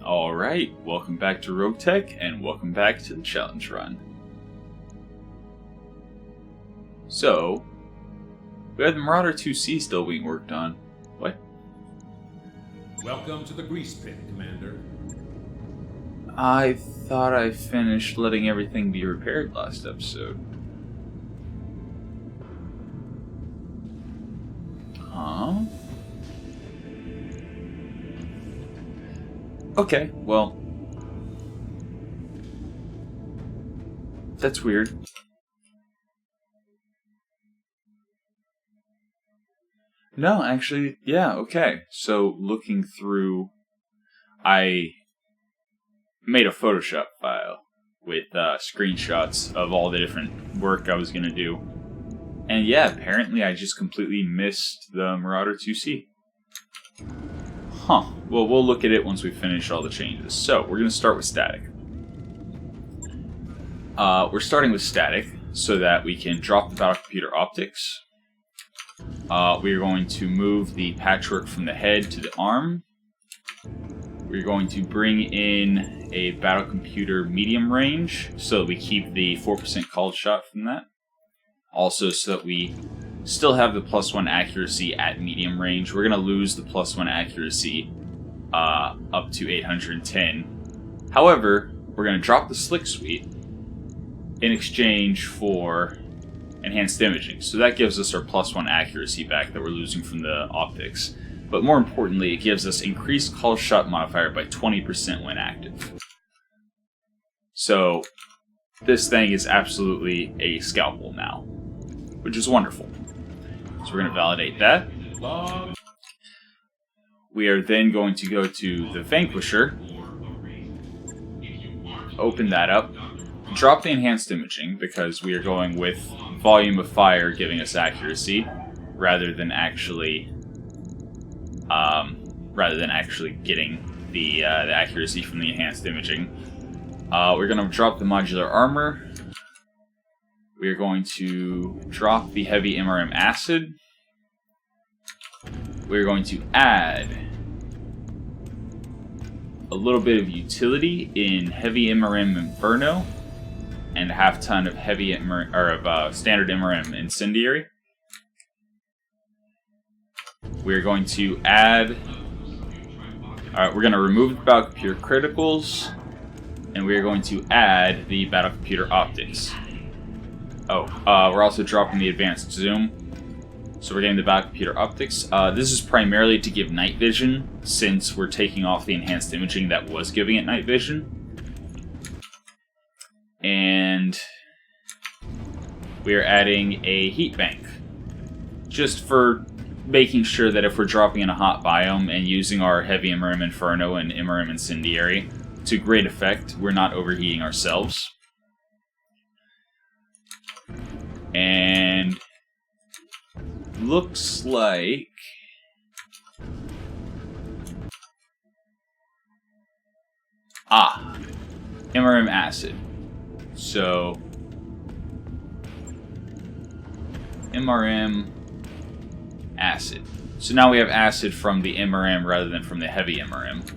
Alright, welcome back to Roguetech, and welcome back to the challenge run. So, we have the Marauder 2C still being worked on. What? Welcome to the grease pit, Commander. I thought I finished letting everything be repaired last episode. Huh? Okay, well, that's weird. No, actually, yeah, okay. So, looking through, I made a Photoshop file with screenshots of all the different work I was going to do. And yeah, apparently I just completely missed the Marauder 2C. Huh. Well, we'll look at it once we finish all the changes. So, we're going to start with static. We're starting with static so that we can drop the battle computer optics. We're going to move the patchwork from the head to the arm. We're going to bring in a battle computer medium range so that we keep the 4% called shot from that. Also, so that we still have the +1 accuracy at medium range. We're going to lose the +1 accuracy up to 810. However, we're going to drop the slick suite in exchange for enhanced imaging. So that gives us our +1 accuracy back that we're losing from the optics. But more importantly, it gives us increased call shot modifier by 20% when active. So this thing is absolutely a scalpel now, which is wonderful. So we're going to validate that. We are then going to go to the Vanquisher, open that up, drop the enhanced imaging because we are going with volume of fire giving us accuracy rather than actually getting the accuracy from the enhanced imaging. We're going to drop the modular armor. We are going to drop the heavy MRM acid. We're going to add a little bit of utility in heavy MRM Inferno and a half ton of heavy standard MRM Incendiary. We're going to add. We're going to remove the battle computer criticals, and we are going to add the battle computer optics. We're also dropping the advanced zoom. So we're getting the battle computer optics. This is primarily to give night vision, since we're taking off the enhanced imaging that was giving it night vision. And we are adding a heat bank, just for making sure that if we're dropping in a hot biome and using our heavy MRM Inferno and MRM Incendiary to great effect, we're not overheating ourselves. And looks like MRM acid. So MRM acid. So now we have acid from the MRM rather than from the heavy MRM.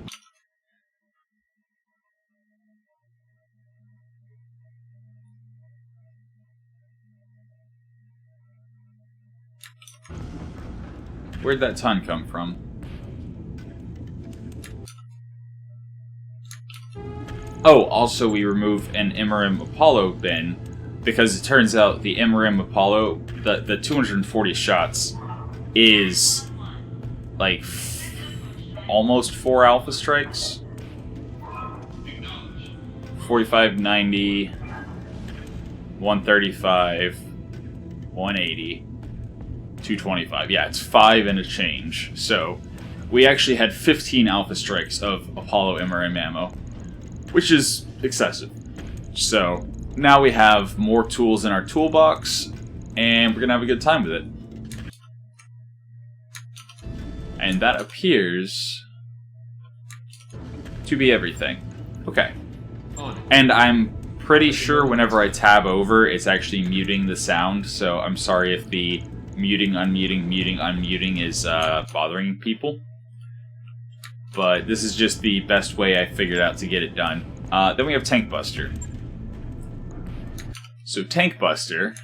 Where'd that ton come from? Oh, also we remove an MRM Apollo bin because it turns out the MRM Apollo, the 240 shots is like almost 4 alpha strikes. 45, 90, 135, 180. 225. Yeah, it's 5 and a change. So we actually had 15 alpha strikes of Apollo MRM ammo, which is excessive. So now we have more tools in our toolbox, and we're gonna have a good time with it. And that appears to be everything. Okay. And I'm pretty sure whenever I tab over, it's actually muting the sound, so I'm sorry if the muting, unmuting, muting, unmuting is bothering people. but this is just the best way I figured out to get it done. Then we have Tank Buster. So Tank Buster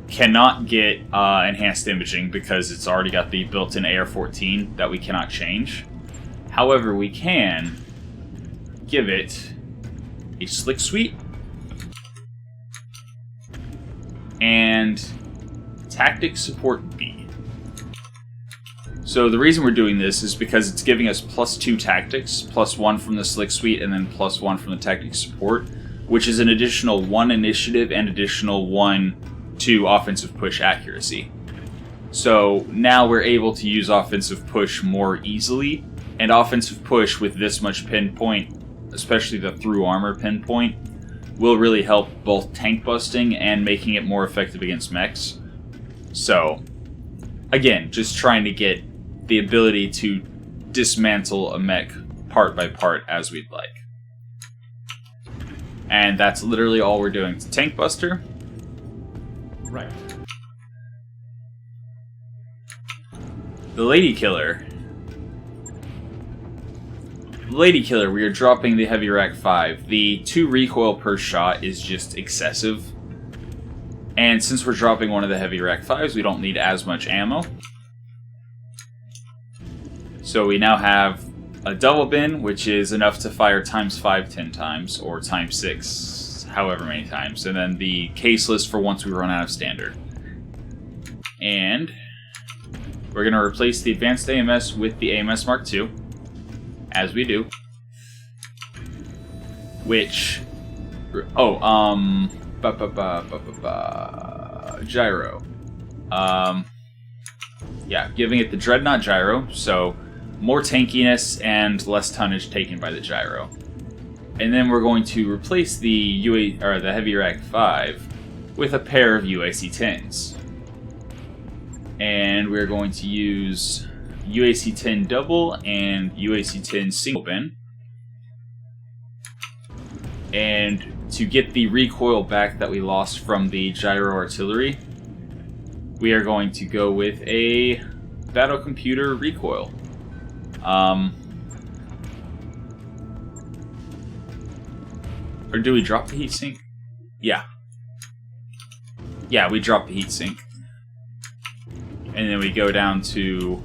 cannot get enhanced imaging because it's already got the built-in AR-14 that we cannot change. However, we can give it a Slick Suite and Tactics Support B. So the reason we're doing this is because it's giving us +2 tactics, +1 from the Slick Suite, and then +1 from the Tactics Support, which is an additional 1 initiative and additional 1 to offensive push accuracy. So now we're able to use offensive push more easily, and offensive push with this much pinpoint, especially the through armor pinpoint, will really help both tank busting and making it more effective against mechs. So, again, just trying to get the ability to dismantle a mech part by part as we'd like. And that's literally all we're doing to Tank Buster. Right. The Lady Killer. Lady Killer, we are dropping the Heavy Rack 5. The 2 recoil per shot is just excessive. And since we're dropping one of the Heavy Rack 5s, we don't need as much ammo. So we now have a double bin, which is enough to fire ×5 10 times, or ×6 however many times. And then the caseless for once we run out of standard. And we're going to replace the Advanced AMS with the AMS Mark II. As we do. Which... Oh, Gyro. Yeah, giving it the Dreadnought Gyro, so more tankiness and less tonnage taken by the Gyro. And then we're going to replace the the Heavy Rack 5 with a pair of UAC-10s. And we're going to use UAC-10 double and UAC-10 single bin. And to get the recoil back that we lost from the gyro artillery, we are going to go with a battle computer recoil. Or do we drop the heatsink? Yeah. Yeah, we drop the heatsink. And then we go down to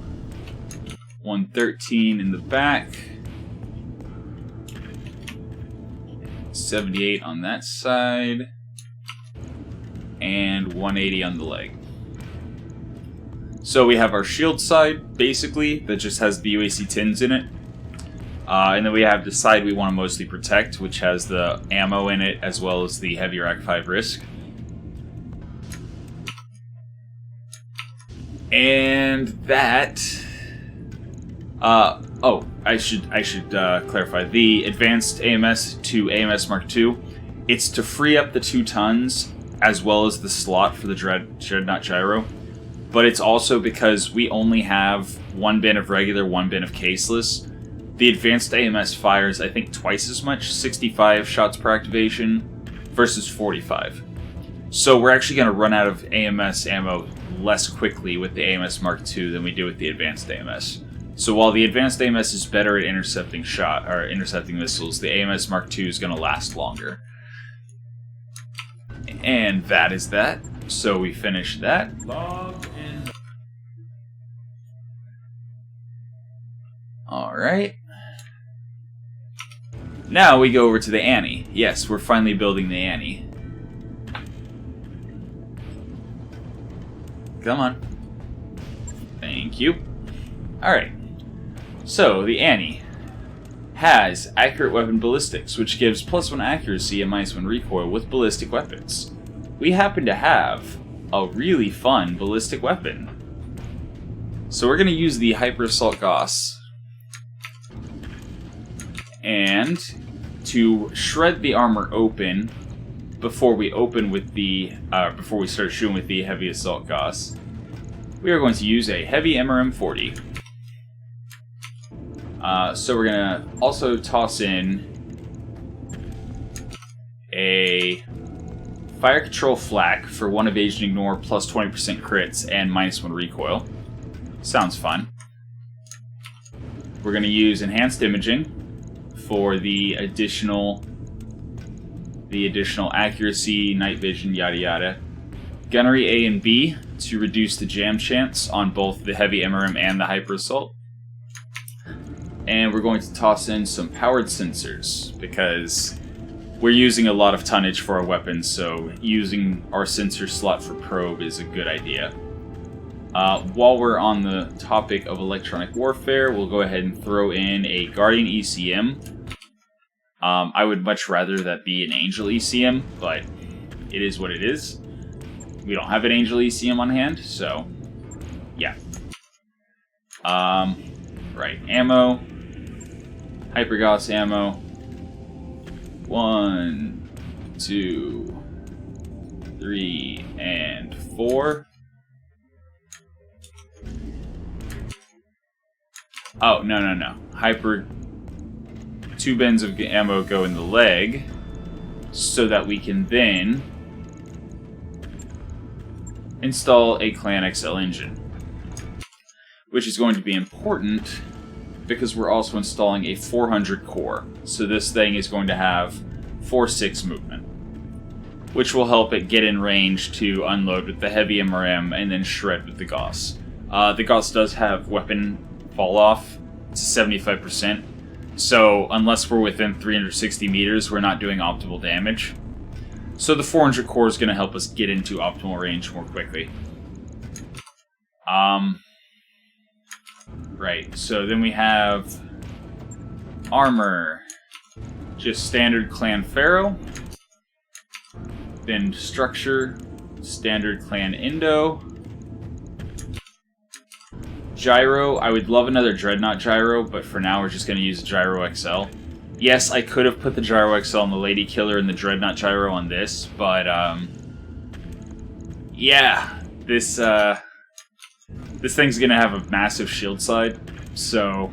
113 in the back. 78 on that side. And 180 on the leg. So we have our shield side, basically, that just has the UAC-10s in it. And then we have the side we want to mostly protect, which has the ammo in it, as well as the Heavy Rack 5 risk. And that... oh, I should clarify. The Advanced AMS to AMS Mark II, it's to free up the 2 tons, as well as the slot for the Dreadnought Gyro. But it's also because we only have 1 bin of regular, 1 bin of caseless. The Advanced AMS fires, I think, twice as much, 65 shots per activation versus 45. So we're actually going to run out of AMS ammo less quickly with the AMS Mark II than we do with the Advanced AMS. So while the Advanced AMS is better at intercepting missiles, the AMS Mark II is going to last longer. And that is that. So we finish that. Log in. Alright. Now we go over to the Annie. Yes, we're finally building the Annie. Come on. Thank you. Alright. So, the Annie has accurate weapon ballistics, which gives +1 accuracy and -1 recoil with ballistic weapons. We happen to have a really fun ballistic weapon. So we're going to use the Hyper Assault Gauss. And to shred the armor open before we open with the before we start shooting with the Heavy Assault Gauss, we are going to use a heavy MRM-40. So we're gonna also toss in a Fire Control Flak for 1 evasion ignore plus 20% crits and -1 recoil. Sounds fun. we're going to use enhanced imaging for the additional accuracy, night vision, yada yada. Gunnery A and B to reduce the jam chance on both the heavy MRM and the hyper assault. And we're going to toss in some powered sensors because we're using a lot of tonnage for our weapons, so using our sensor slot for probe is a good idea. While we're on the topic of electronic warfare, we'll go ahead and throw in a Guardian ECM. I would much rather that be an Angel ECM, but it is what it is. We don't have an Angel ECM on hand, so yeah. Right, ammo. Hypergauss ammo. 1, 2, 3, and 4. Oh, no. Hyper... 2 bins of ammo go in the leg, so that we can then install a Clan XL engine. Which is going to be important, because we're also installing a 400 core. So this thing is going to have 4-6 movement, which will help it get in range to unload with the heavy MRM and then shred with the Gauss. The Gauss does have weapon fall off to 75%, so unless we're within 360 meters, we're not doing optimal damage. So the 400 core is going to help us get into optimal range more quickly. Right, so then we have armor, just standard Clan Pharaoh, then structure, standard Clan Indo, Gyro. I would love another Dreadnought Gyro, but for now we're just going to use Gyro XL. Yes, I could have put the Gyro XL on the Lady Killer and the Dreadnought Gyro on this, but yeah, this thing's gonna have a massive shield side, so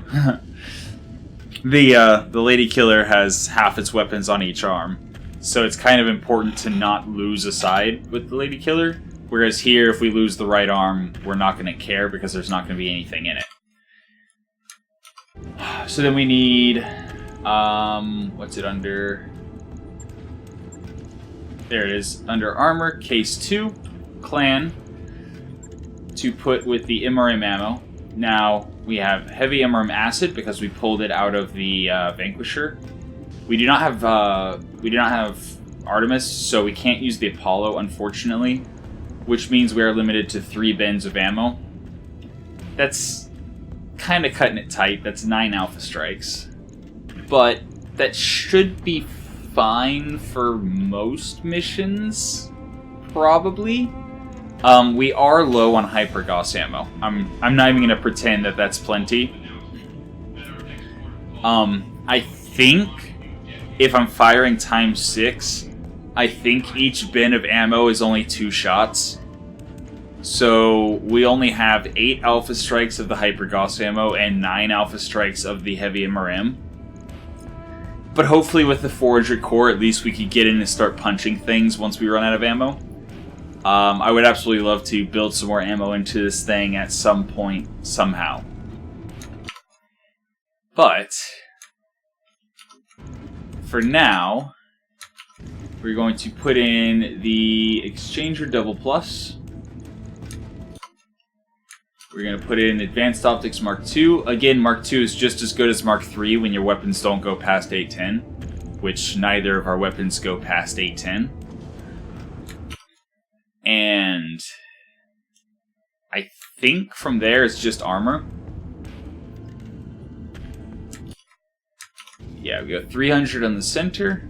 the Lady Killer has half its weapons on each arm, so it's kind of important to not lose a side with the Lady Killer. Whereas here, if we lose the right arm, we're not going to care because there's not going to be anything in it. So then we need, what's it under? There it is, under armor, case 2, clan, to put with the MRM ammo. Now, we have heavy MRM acid because we pulled it out of the Vanquisher. We do not have Artemis, so we can't use the Apollo, unfortunately, which means we are limited to 3 bins of ammo. That's kind of cutting it tight. That's 9 Alpha Strikes. But that should be fine for most missions, probably. We are low on Hypergauss ammo. I'm not even going to pretend that that's plenty. I think if I'm firing ×6, I think each bin of ammo is only 2 shots. So we only have 8 Alpha Strikes of the Hypergauss ammo and 9 Alpha Strikes of the heavy MRM. But hopefully with the 400 core, at least we could get in and start punching things once we run out of ammo. I would absolutely love to build some more ammo into this thing at some point, somehow. But for now, we're going to put in the Exchanger Double Plus. We're going to put in Advanced Optics Mark II. Again, Mark II is just as good as Mark III when your weapons don't go past 810, which neither of our weapons go past 810. And I think from there it's just armor. Yeah, we go 300 on the center.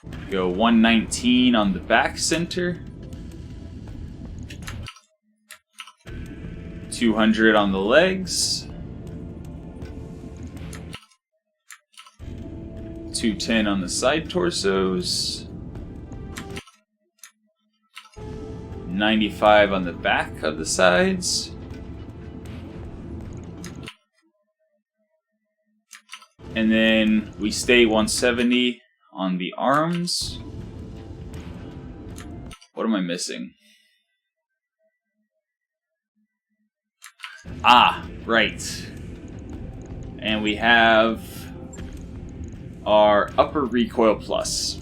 We go 119 on the back center. 200 on the legs. 210 on the side torsos. 95 on the back of the sides. And then we stay 170 on the arms. What am I missing? Ah, right. And we have our upper recoil plus,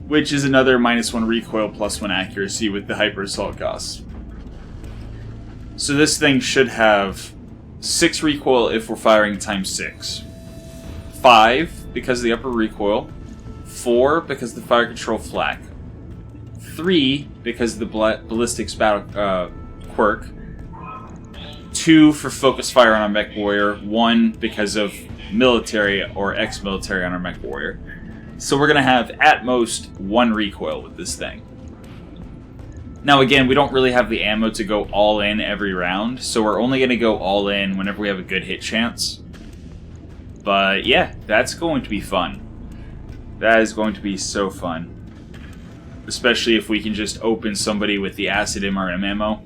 which is another -1 recoil +1 accuracy with the hyper assault Gauss. So this thing should have 6 recoil if we're firing ×6, 5 because of the upper recoil, 4 because of the fire control flak, 3 because of the ballistics battle quirk, 2 for focus fire on our mech warrior, 1 because of military or ex-military on our mech warrior. So we're going to have at most 1 recoil with this thing. Now again, we don't really have the ammo to go all in every round, so we're only going to go all in whenever we have a good hit chance. But yeah, that's going to be fun. That is going to be so fun. Especially if we can just open somebody with the acid MRM ammo.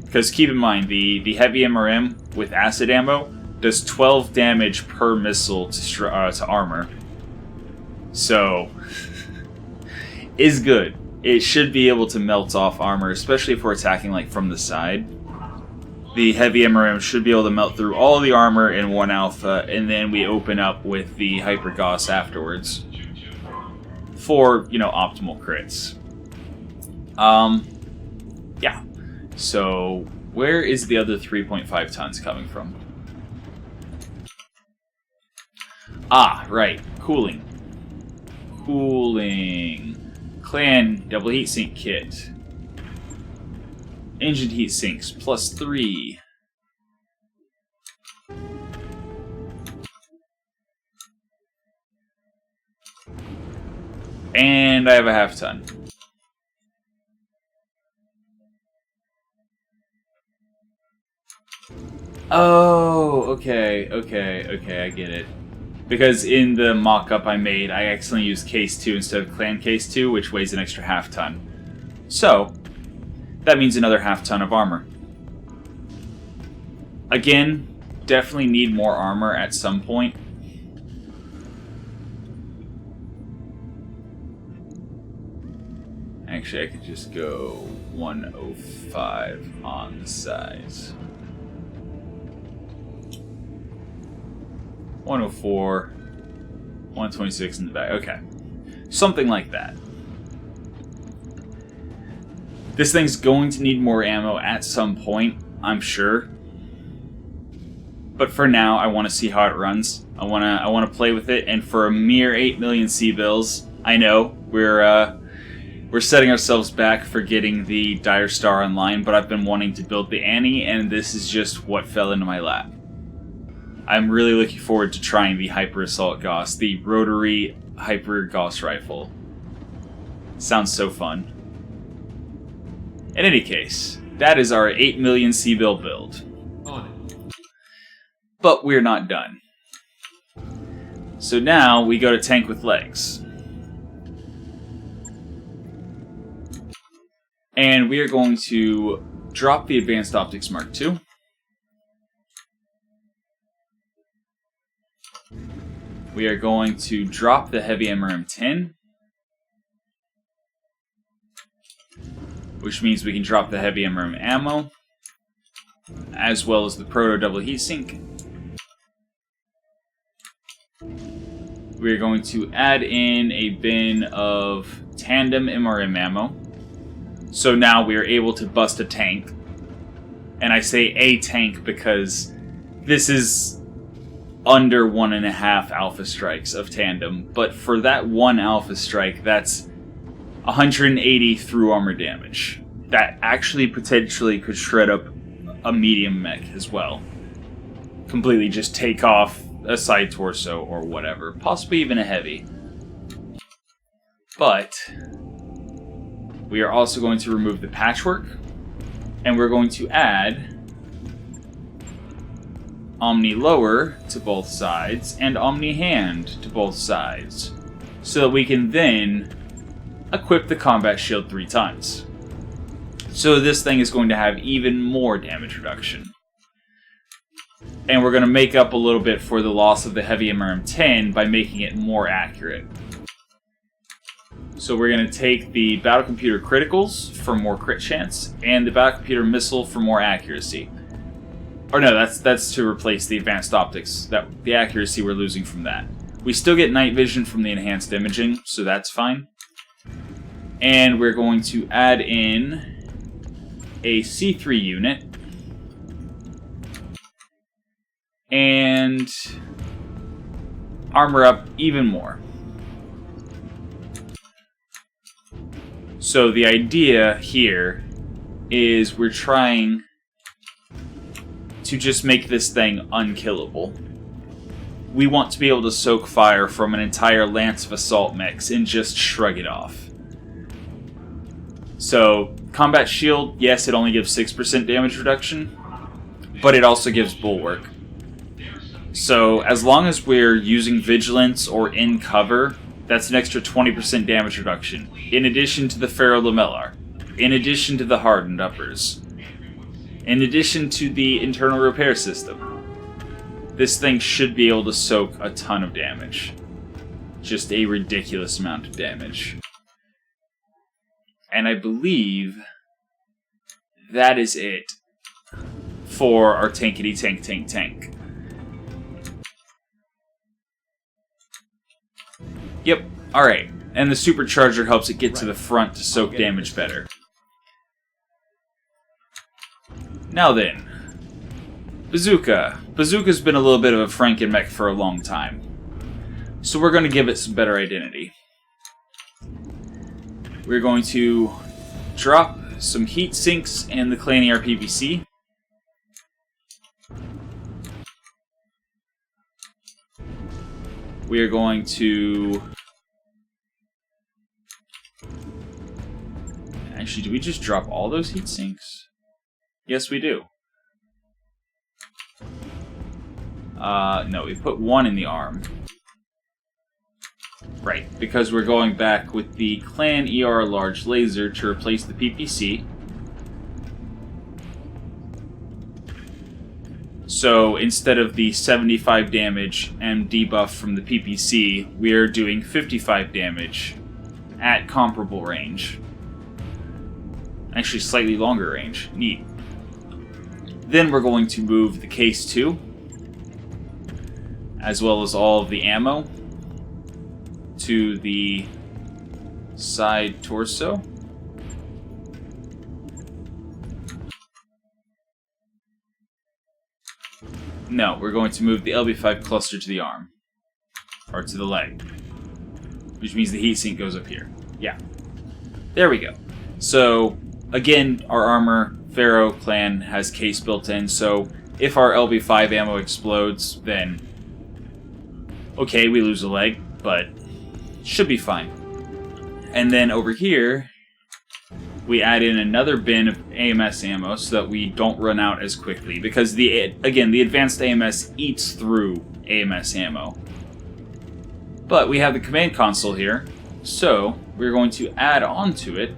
Because keep in mind, the heavy MRM with acid ammo does 12 damage per missile to armor. So, is good. It should be able to melt off armor, especially if we're attacking like from the side. The heavy MRM should be able to melt through all the armor in 1 alpha, and then we open up with the hyper Gauss afterwards for, you know, optimal crits. Yeah. So, where is the other 3.5 tons coming from? Ah, right. Cooling. Clan double heatsink kit. Engine heat sinks +3. And I have a half ton. Oh, okay, I get it. Because in the mock-up I made, I accidentally used case 2 instead of clan case 2, which weighs an extra half ton. So, that means another half ton of armor. Again, definitely need more armor at some point. Actually, I could just go 105 on the sides. 104, 126 in the back. Okay. Something like that. This thing's going to need more ammo at some point, I'm sure. But for now, I want to see how it runs. I want to play with it, and for a mere 8 million C-bills, I know we're setting ourselves back for getting the Dire Star online, but I've been wanting to build the Annie, and this is just what fell into my lap. I'm really looking forward to trying the Hyper Assault Gauss, the rotary Hyper Gauss rifle. Sounds so fun. In any case, that is our 8 million C-bill build. On it. But we're not done. So now we go to tank with legs. And we are going to drop the Advanced Optics Mark II. We are going to drop the Heavy MRM-10, which means we can drop the Heavy MRM ammo, as well as the Proto Double Heatsink. We are going to add in a bin of Tandem MRM ammo. So now we are able to bust a tank. And I say a tank because this is under 1.5 alpha strikes of tandem, but for that 1 alpha strike, that's 180 through armor damage. That actually potentially could shred up a medium mech as well. Completely just take off a side torso or whatever, possibly even a heavy. But we are also going to remove the patchwork, and we're going to add Omni lower to both sides and Omni hand to both sides, so that we can then equip the combat shield 3 times. So this thing is going to have even more damage reduction. And we're going to make up a little bit for the loss of the Heavy MRM-10 by making it more accurate. So we're going to take the Battle Computer Criticals for more crit chance, and the Battle Computer Missile for more accuracy. Or no, that's to replace the advanced optics. The accuracy we're losing from that. We still get night vision from the enhanced imaging, so that's fine. And we're going to add in a C3 unit. And armor up even more. So the idea here is we're trying to just make this thing unkillable. We want to be able to soak fire from an entire lance of assault mechs and just shrug it off. So, combat shield, yes, it only gives 6% damage reduction, but it also gives bulwark. So, as long as we're using vigilance or in cover, that's an extra 20% damage reduction, in addition to the ferrolamellar, in addition to the hardened uppers, in addition to the internal repair system. This thing should be able to soak a ton of damage. Just a ridiculous amount of damage. And I believe that is it for our tankety tank. Yep, alright. And the supercharger helps it get to the front to soak damage better. Now then, Bazooka. Bazooka's been a little bit of a Frankenmech for a long time. So we're going to give it some better identity. We're going to drop some heat sinks and the Clan PVC. We are going to... Actually, do we just drop all those heat sinks? Yes, we do. No, we put one in the arm. Right, because we're going back with the Clan large laser to replace the PPC. So instead of the 75 damage and debuff from the PPC, we're doing 55 damage at comparable range. Actually, slightly longer range. Neat. Then we're going to move the Case 2, as well as all of the ammo, to the side torso. No, we're going to move the LB5 cluster to the arm. Or to the leg. Which means the heatsink goes up here. Yeah. There we go. So, again, our armor, Pharaoh Clan, has Case built in, so if our LB5 ammo explodes, then... okay, we lose a leg, but should be fine. And then over here, we add in another bin of AMS ammo so that we don't run out as quickly, because the advanced AMS eats through AMS ammo. But we have the command console here, so we're going to add on to it,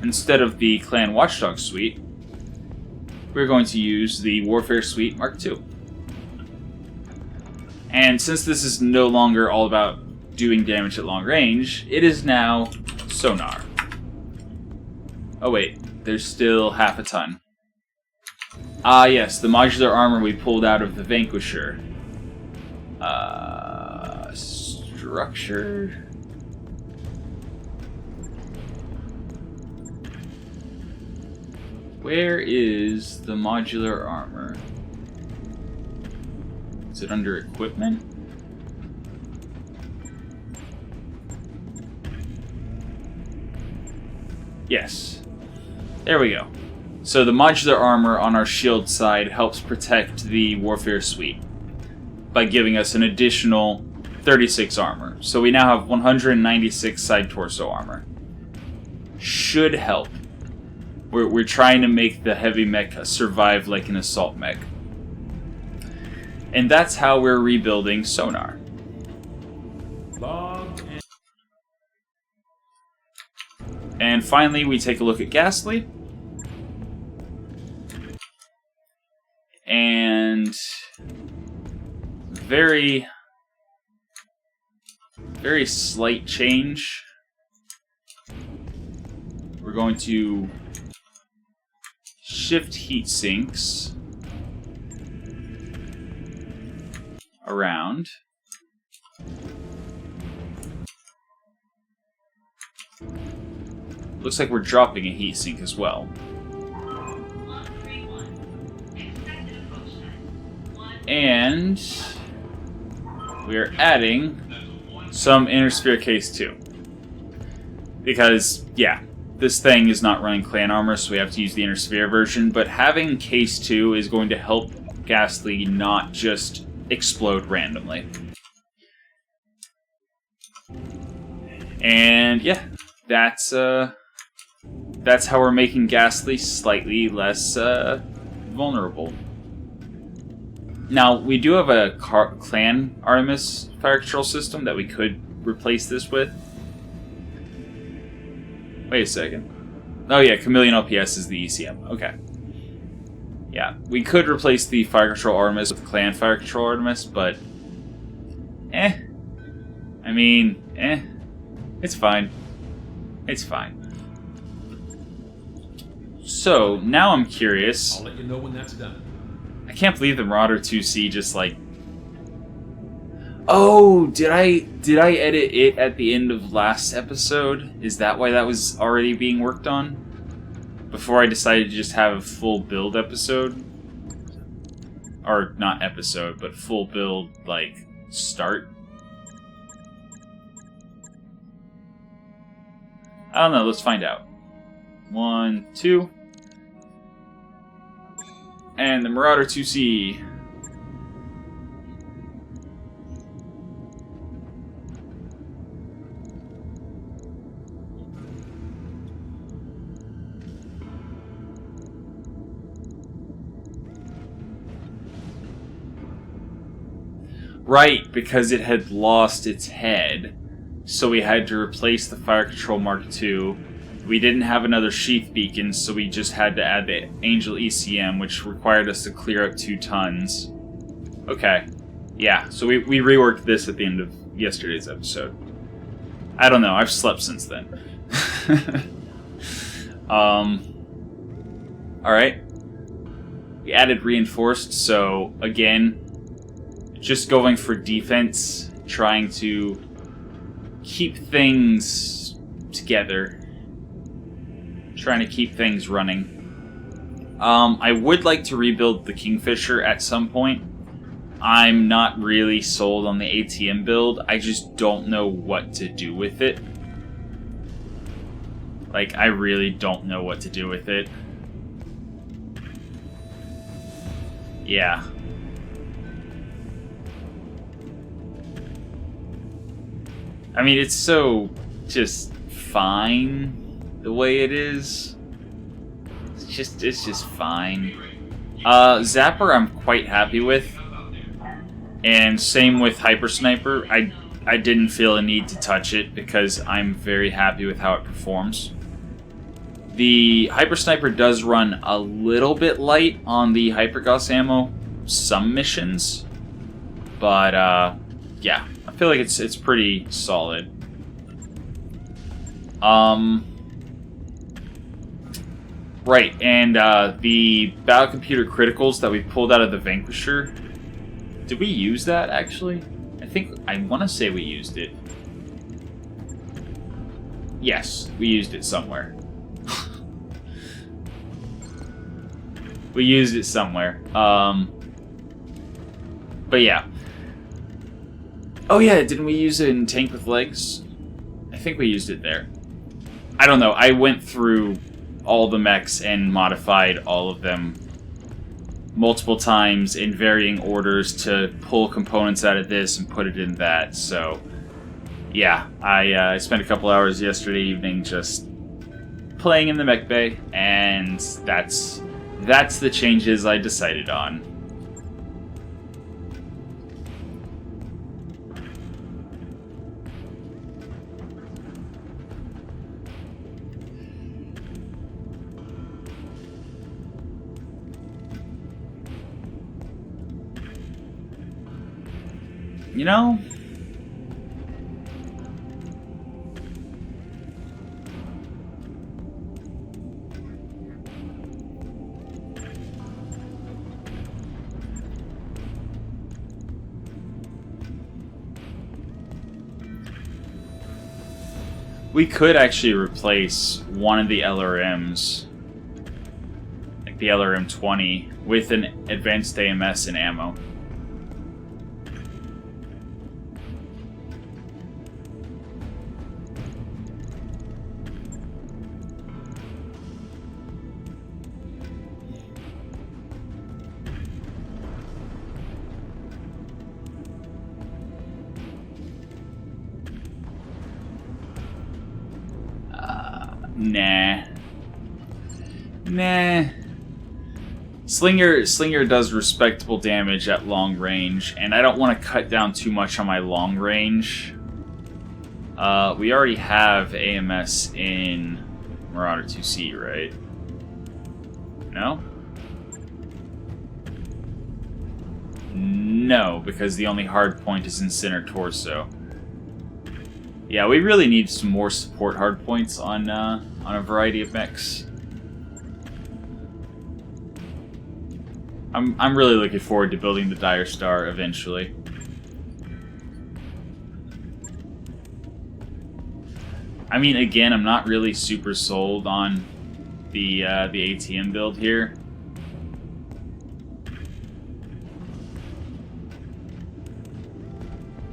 instead of the Clan Watchdog Suite, we're going to use the Warfare Suite Mark II. And since this is no longer all about doing damage at long range, it is now sonar. Oh wait, there's still half a ton. Ah yes, the modular armor we pulled out of the Vanquisher. Structure... Where is the modular armor? Is it under equipment? Yes. There we go. So the modular armor on our shield side helps protect the Warfare Suite by giving us an additional 36 armor. So we now have 196 side torso armor. Should help. We're trying to make the heavy mech survive like an assault mech. And that's how we're rebuilding sonar. And finally, we take a look at Ghastly. And very slight change. We're going to shift heat sinks around. Looks like we're dropping a heatsink as well. And we are adding some inner sphere case too. Because, yeah, this thing is not running clan armor, so we have to use the inner sphere version, but having case 2 is going to help Ghastly not just explode randomly. And yeah, that's how we're making Ghastly slightly less vulnerable. Now, we do have a clan Artemis fire control system that we could replace this with. Wait a second. Oh yeah, Chameleon LPS is the ECM. Okay. Yeah, we could replace the fire control Artemis with clan fire control Artemis, but I mean, it's fine. It's fine. So, now I'm curious. I'll let you know when that's done. I can't believe the Marauder 2C just like... Oh, did I edit it at the end of last episode? Is that why that was already being worked on? Before I decided to just have a full build episode? Or not episode, but full build, like, start? I don't know, let's find out. 1, 2... And the Marauder 2C. Right, because it had lost its head. So we had to replace the Fire Control Mark II. We didn't have another sheath beacon, so we just had to add the Angel ECM, which required us to clear up 2 tons. Okay. Yeah, so we reworked this at the end of yesterday's episode. I don't know, I've slept since then. Alright. We added reinforced, so again, just going for defense, trying to keep things together. Trying to keep things running. I would like to rebuild the Kingfisher at some point. I'm not really sold on the ATM build. I just don't know what to do with it. Like, I really don't know what to do with it. Yeah. I mean, it's so just fine the way it is. It's just fine. Zapper I'm quite happy with. And same with Hyper Sniper. I didn't feel a need to touch it because I'm very happy with how it performs. The Hyper Sniper does run a little bit light on the Hypergauss ammo some missions. But yeah, I feel like it's pretty solid. Right, and the battle computer criticals that we pulled out of the Vanquisher, did we use that actually? I want to say we used it. Yes, we used it somewhere. We used it somewhere. But yeah. Oh yeah, didn't we use it in Tank with Legs? I think we used it there. I don't know, I went through all the mechs and modified all of them multiple times in varying orders to pull components out of this and put it in that, so yeah, I spent a couple hours yesterday evening just playing in the mech bay, and that's the changes I decided on. You know, We could actually replace one of the LRMs, like the LRM-20, with an advanced AMS and ammo. Nah. Slinger does respectable damage at long range, and I don't want to cut down too much on my long range. We already have AMS in Marauder 2C, right? No? No, because the only hard point is in center torso. Yeah, we really need some more support hardpoints on a variety of mechs. I'm really looking forward to building the Dire Star eventually. I mean, again, I'm not really super sold on the ATM build here.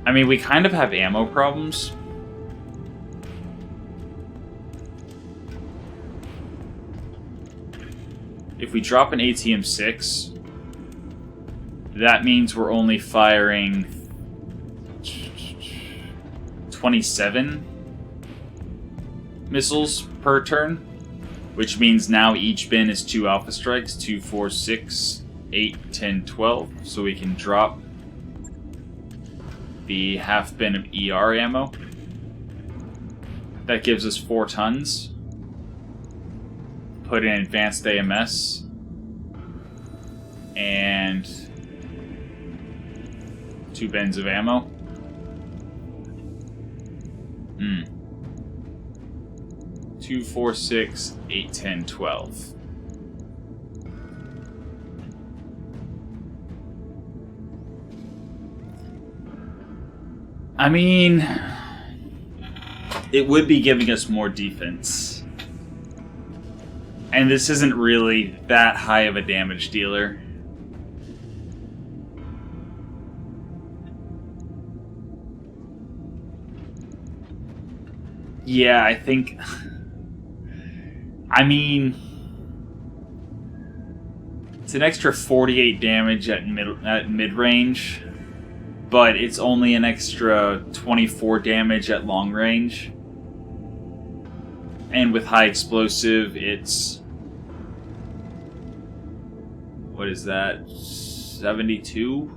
I mean, we kind of have ammo problems. If we drop an ATM-6, that means we're only firing 27 missiles per turn, which means now each bin is 2 Alpha Strikes, 2, 4, 6, 8, 10, 12, so we can drop the half bin of ER ammo. That gives us 4 tons. Put in advanced AMS and 2 bins of ammo. 2, 4, 6, 8, 10, 12. I mean, it would be giving us more defense. And this isn't really that high of a damage dealer. Yeah, I think... I mean... It's an extra 48 damage at mid-range, but it's only an extra 24 damage at long range. And with high explosive, it's... What is that? 72?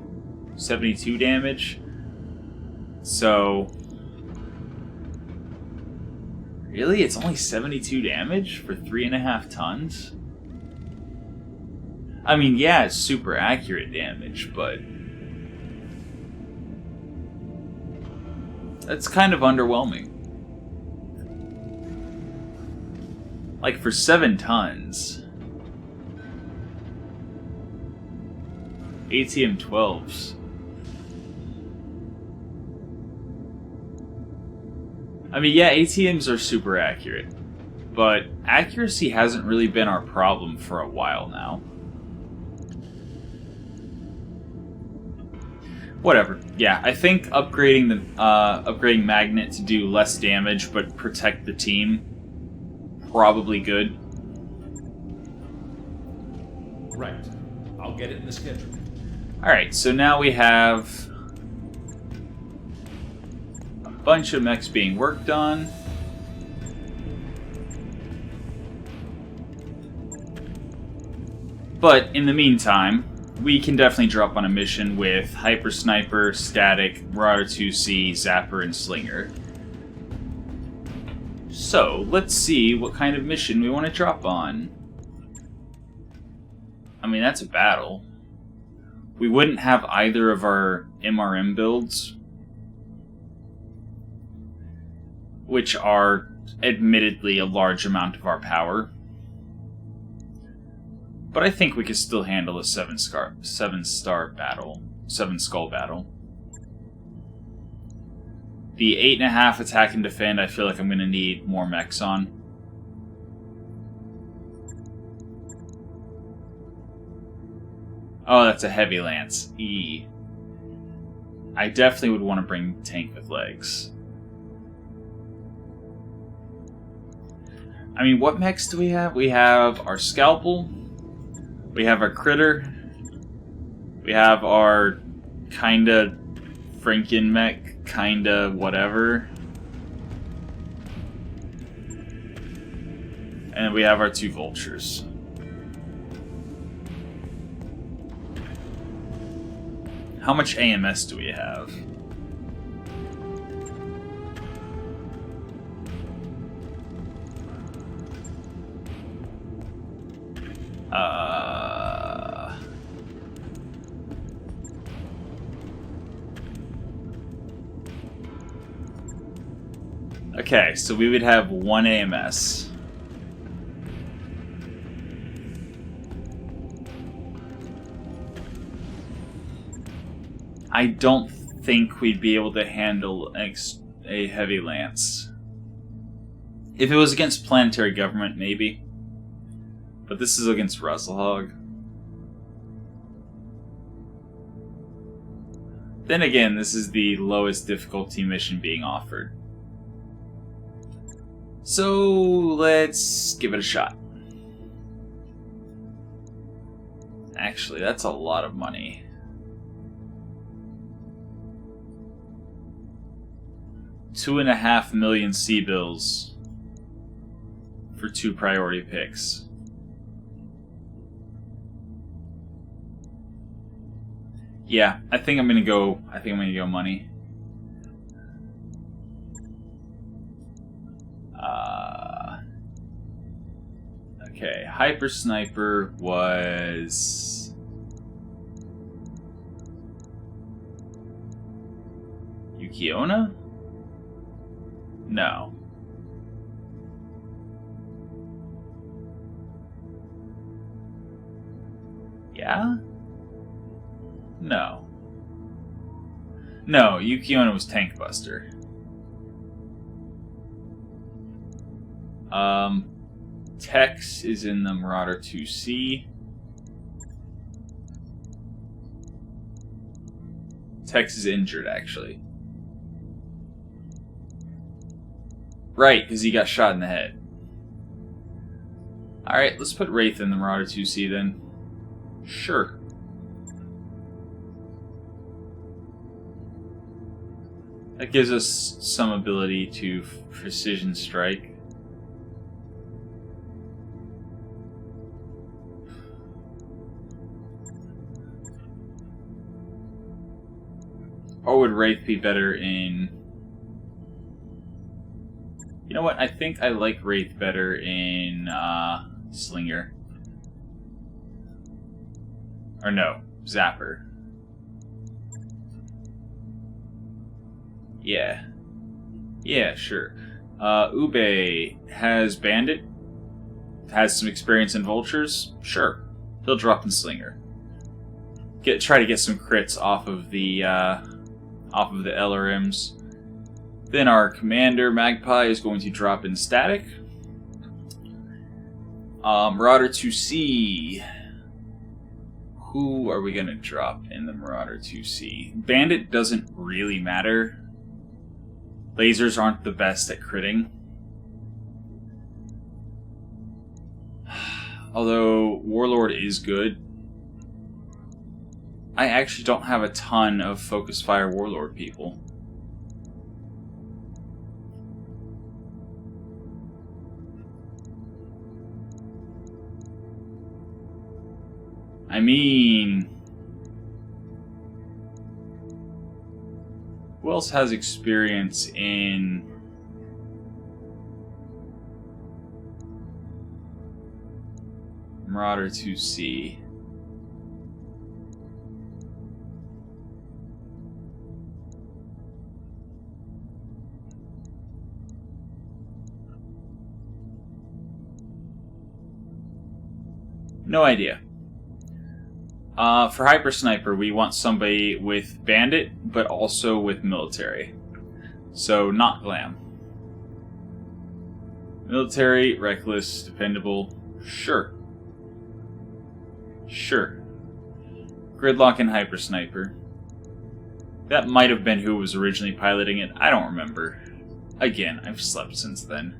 72 damage? So... Really? It's only 72 damage for 3.5 tons? I mean, yeah, it's super accurate damage, but... That's kind of underwhelming. Like, for 7 tons... ATM-12s... I mean, yeah, ATMs are super accurate, but accuracy hasn't really been our problem for a while now. Whatever. Yeah, I think upgrading the upgrading Magnet to do less damage but protect the team, probably good. Right. I'll get it in the schedule. All right, so now we have bunch of mechs being worked on. But in the meantime, we can definitely drop on a mission with Hyper Sniper, Static, Marauder 2C, Zapper, and Slinger. So, let's see what kind of mission we want to drop on. I mean, that's a battle. We wouldn't have either of our MRM builds, which are admittedly a large amount of our power. But I think we could still handle a 7-star battle. 7-skull battle. The 8.5 attack and defend, I feel like I'm going to need more mechs on. Oh, that's a heavy lance. E. I definitely would want to bring tank with legs. I mean, what mechs do we have? We have our scalpel. We have our critter. We have our kinda Franken mech, kinda whatever. And we have our 2 vultures. How much AMS do we have? Okay, so we would have 1 AMS. I don't think we'd be able to handle a heavy lance. If it was against planetary government, maybe. But this is against Ruzzlehog. Then again, this is the lowest difficulty mission being offered. So, let's give it a shot. Actually, that's a lot of money. $2.5 million C-bills for 2 priority picks. Yeah, I think I'm gonna go money. Okay, Hyper Sniper was Yukiona? No. Yeah? No. No, Yukiona was Tank Buster. Tex is in the Marauder 2C. Tex is injured, actually. Right, because he got shot in the head. Alright, let's put Wraith in the Marauder 2C then. Sure. That gives us some ability to precision strike. Or would Wraith be better in... You know what? I think I like Wraith better in Slinger. Or no, Zapper. Yeah. Yeah, sure. Ube has Bandit. Has some experience in Vultures. Sure. He'll drop in Slinger. Try to get some crits off of the LRMs. Then our commander, Magpie, is going to drop in Static. Marauder 2C. Who are we going to drop in the Marauder 2C? Bandit doesn't really matter. Lasers aren't the best at critting. Although Warlord is good. I actually don't have a ton of Focus Fire Warlord people. I mean... Who else has experience in... Marauder 2C? No idea. For Hyper Sniper, we want somebody with Bandit, but also with military. So, not glam. Military, reckless, dependable. Sure. Sure. Gridlock and Hyper Sniper. That might have been who was originally piloting it. I don't remember. Again, I've slept since then.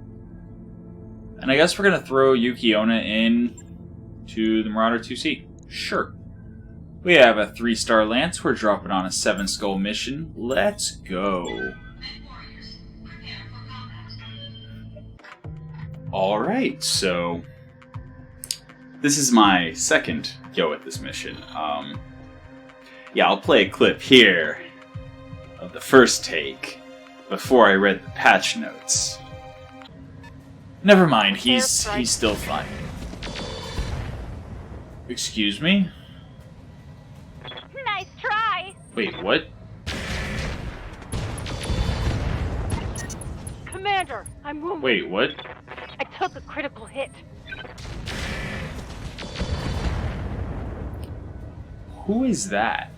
And I guess we're going to throw Yuki Onna in to the Marauder 2C. Sure. We have a 3-star Lance. We're dropping on a 7-skull mission. Let's go. Alright, so this is my second go at this mission. Yeah, I'll play a clip here of the first take before I read the patch notes. Never mind, he's still fine. Excuse me? Nice try! Wait, what? Commander, I'm wounded. Wait, what? I took a critical hit. Who is that?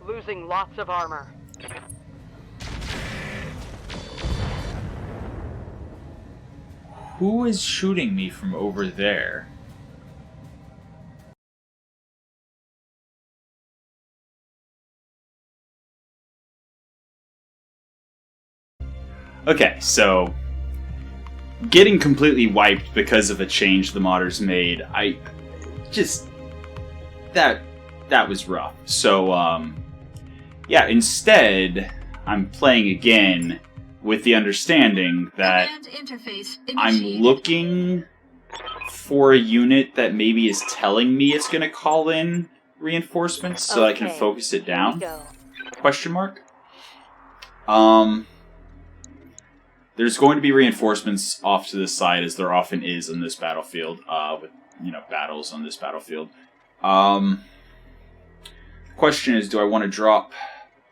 Losing lots of armor. Who is shooting me from over there? Okay, so getting completely wiped because of a change the modders made, that was rough. So yeah, instead I'm playing again with the understanding that I'm looking for a unit that maybe is telling me it's going to call in reinforcements so I can focus it down. Question mark? There's going to be reinforcements off to the side, as there often is on this battlefield, with, battles on this battlefield. The question is, do I want to drop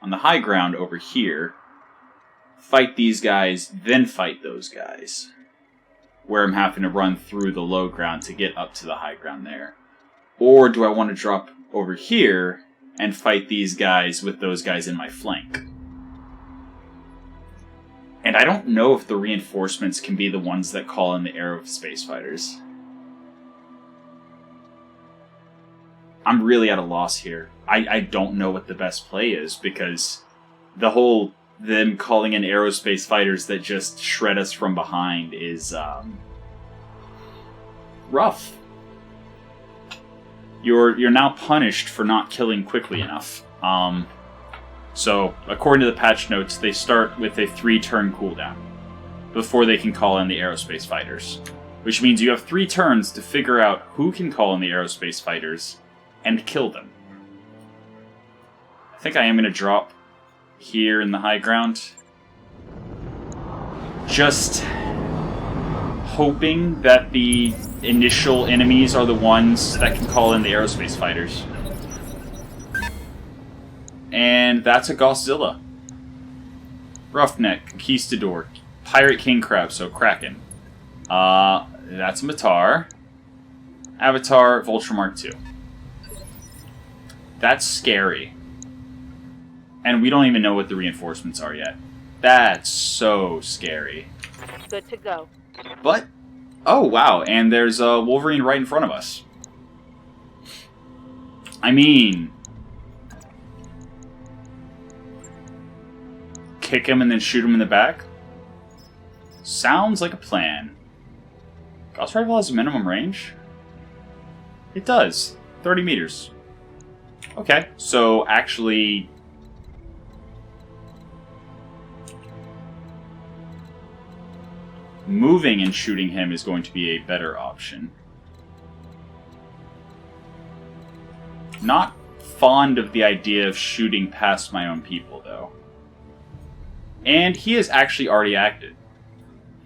on the high ground over here, fight these guys, then fight those guys, where I'm having to run through the low ground to get up to the high ground there? Or do I want to drop over here and fight these guys with those guys in my flank? And I don't know if the reinforcements can be the ones that call in the Aerospace fighters. I'm really at a loss here. I don't know what the best play is, because the whole them calling in Aerospace fighters that just shred us from behind is rough. You're now punished for not killing quickly enough. So, according to the patch notes, they start with a 3-turn cooldown before they can call in the Aerospace fighters. Which means you have 3 turns to figure out who can call in the Aerospace fighters and kill them. I think I am going to drop here in the high ground. Just hoping that the initial enemies are the ones that can call in the Aerospace fighters. And that's a Godzilla. Roughneck, Conquistador, Pirate King Crab, so Kraken. That's a Matar. Avatar, Vulture Mark II. That's scary. And we don't even know what the reinforcements are yet. That's so scary. Good to go. But, oh wow, and there's a Wolverine right in front of us. I mean, kick him and then shoot him in the back? Sounds like a plan. Gauss Rifle has a minimum range? It does. 30 meters. Okay, so actually, moving and shooting him is going to be a better option. Not fond of the idea of shooting past my own people, though. And he is actually already acted.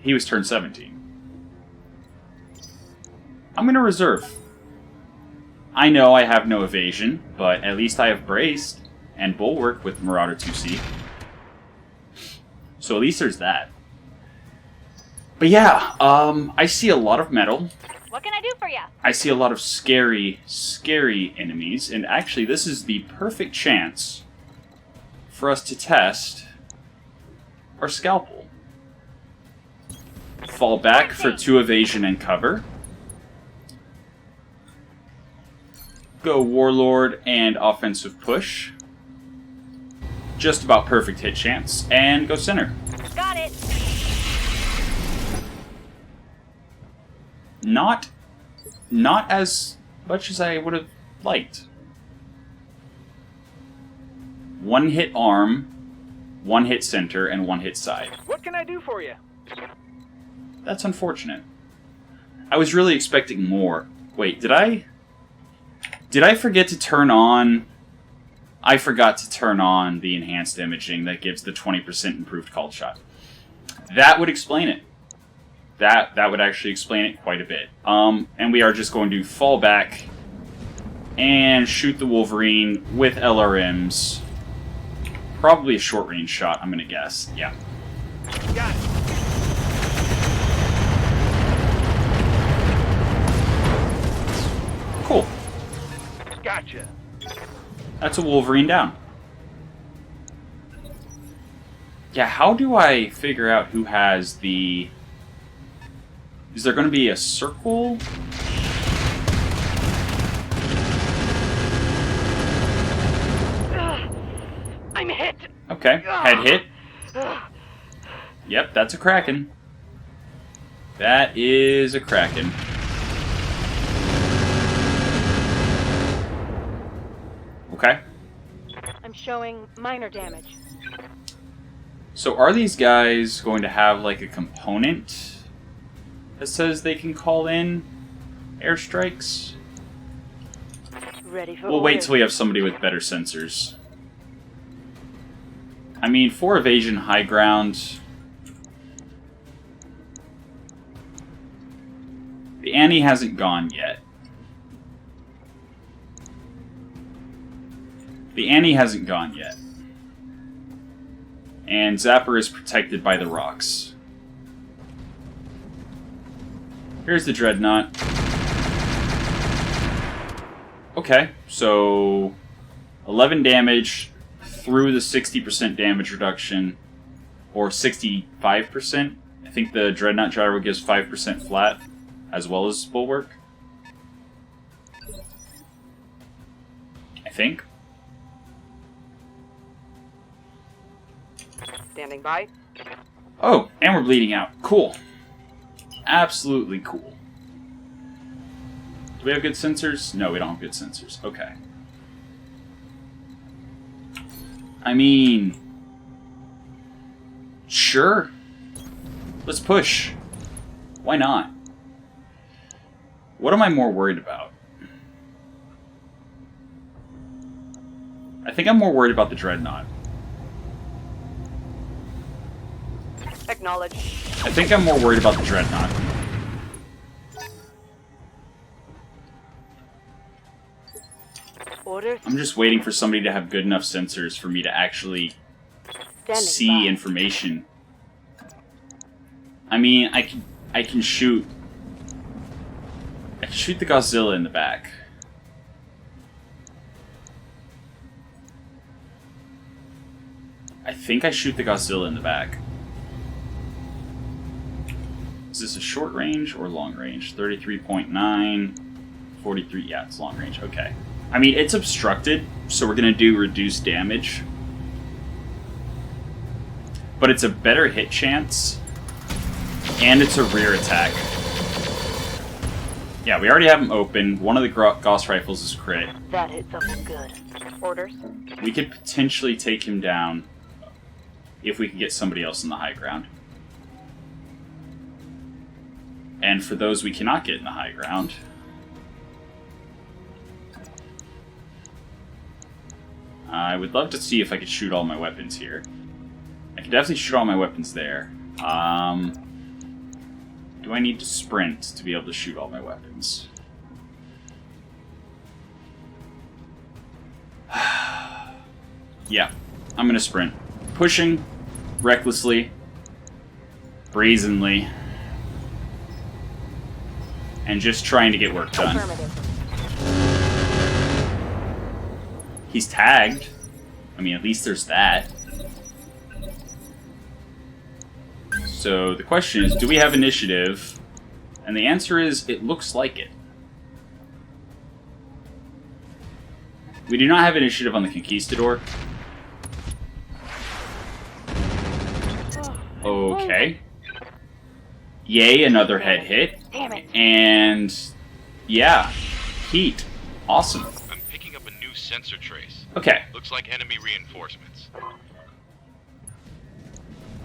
He was turned 17. I'm going to reserve. I know I have no evasion, but at least I have braced and bulwark with Marauder 2C. So at least there's that. But yeah, I see a lot of metal. What can I do for you? I see a lot of scary, scary enemies, and actually this is the perfect chance for us to test our scalpel. Fall back for 2 evasion and cover. Go Warlord and offensive push. Just about perfect hit chance. And go center. Got it. Not as much as I would have liked. 1 hit arm, 1 hit center, and 1 hit side. What can I do for you? That's unfortunate. I was really expecting more. Wait, did I forget to turn on... I forgot to turn on the enhanced imaging that gives the 20% improved call shot. That would explain it. That would actually explain it quite a bit. And we are just going to fall back and shoot the Wolverine with LRMs. Probably a short-range shot, I'm gonna guess. Yeah. Got it. Cool. Gotcha. That's a Wolverine down. Yeah, how do I figure out who has the... Is there going to be a circle? I'm hit. Okay, head hit. Yep, that's a Kraken. That is a Kraken. Okay. I'm showing minor damage. So are these guys going to have like a component that says they can call in airstrikes? Ready for We'll wait orders. till we have somebody with better sensors. I mean, for evasion high ground, the Annie hasn't gone yet. The Annie hasn't gone yet. And Zapper is protected by the rocks. Here's the Dreadnought. Okay, so 11 damage through the 60% damage reduction, or 65%. I think the Dreadnought Gyro gives 5% flat, as well as Bulwark. I think. Standing by. Oh, and we're bleeding out. Cool. Absolutely cool. Do we have good sensors? No, we don't have good sensors. Okay. I mean... Sure. Let's push. Why not? What am I more worried about? I think I'm more worried about the Dreadnought. Acknowledge. I think I'm more worried about the Dreadnought. Orders. I'm just waiting for somebody to have good enough sensors for me to actually Standing see by. information. I mean, I can shoot the Godzilla in the back. I think I shoot the Godzilla in the back. Is this a short range or long range? 33.9, 43, yeah, it's long range, okay. I mean, it's obstructed, so we're gonna do reduced damage. But it's a better hit chance, and it's a rear attack. Yeah, we already have them open. One of the Gauss rifles is crit. That hit something good. Orders. We could potentially take him down if we can get somebody else in the high ground. And for those we cannot get in the high ground, I would love to see if I could shoot all my weapons here. I can definitely shoot all my weapons there. Do I need to sprint to be able to shoot all my weapons? Yeah, I'm gonna sprint. Pushing, recklessly, brazenly, and just trying to get work done. Affirmative. He's tagged. I mean, at least there's that. So the question is, do we have initiative? And the answer is, it looks like it. We do not have initiative on the Conquistador. Okay. Yay, another head hit. Damn it. And yeah, heat. Awesome. I'm picking up a new sensor trace. Okay. Looks like enemy reinforcements.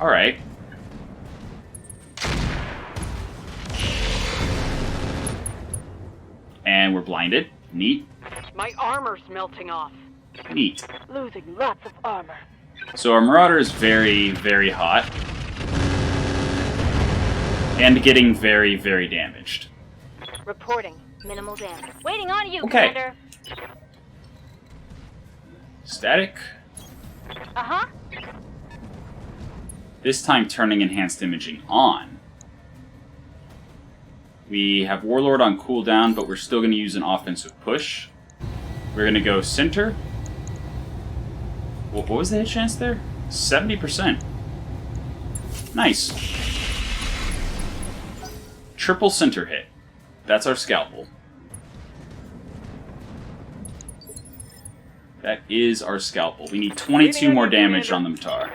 Alright. And we're blinded. Neat. My armor's melting off. Neat. Losing lots of armor. So our Marauder is very, very hot. And getting very, very damaged. Reporting. Minimal damage. Waiting on you, Okay. Commander. Static. Uh-huh. This time turning enhanced imaging on. We have Warlord on cooldown, but we're still going to use an offensive push. We're going to go center. What was the hit chance there? 70%. Nice. Triple center hit. That's our scalpel. That is our scalpel. We need 22 more damage on the Matar.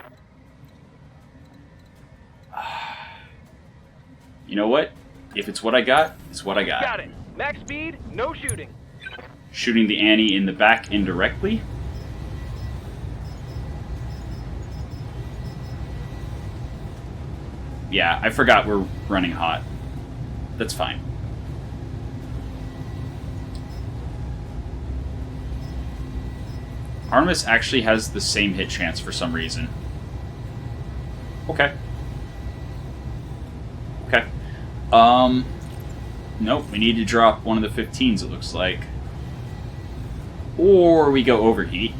You know what? If it's what I got, it's what I got. Got it. Max speed, no shooting. Shooting the Annie in the back indirectly. Yeah, I forgot we're running hot. That's fine. Artemis actually has the same hit chance for some reason. Okay. Okay. Nope, we need to drop one of the 15s, it looks like. Or we go overheat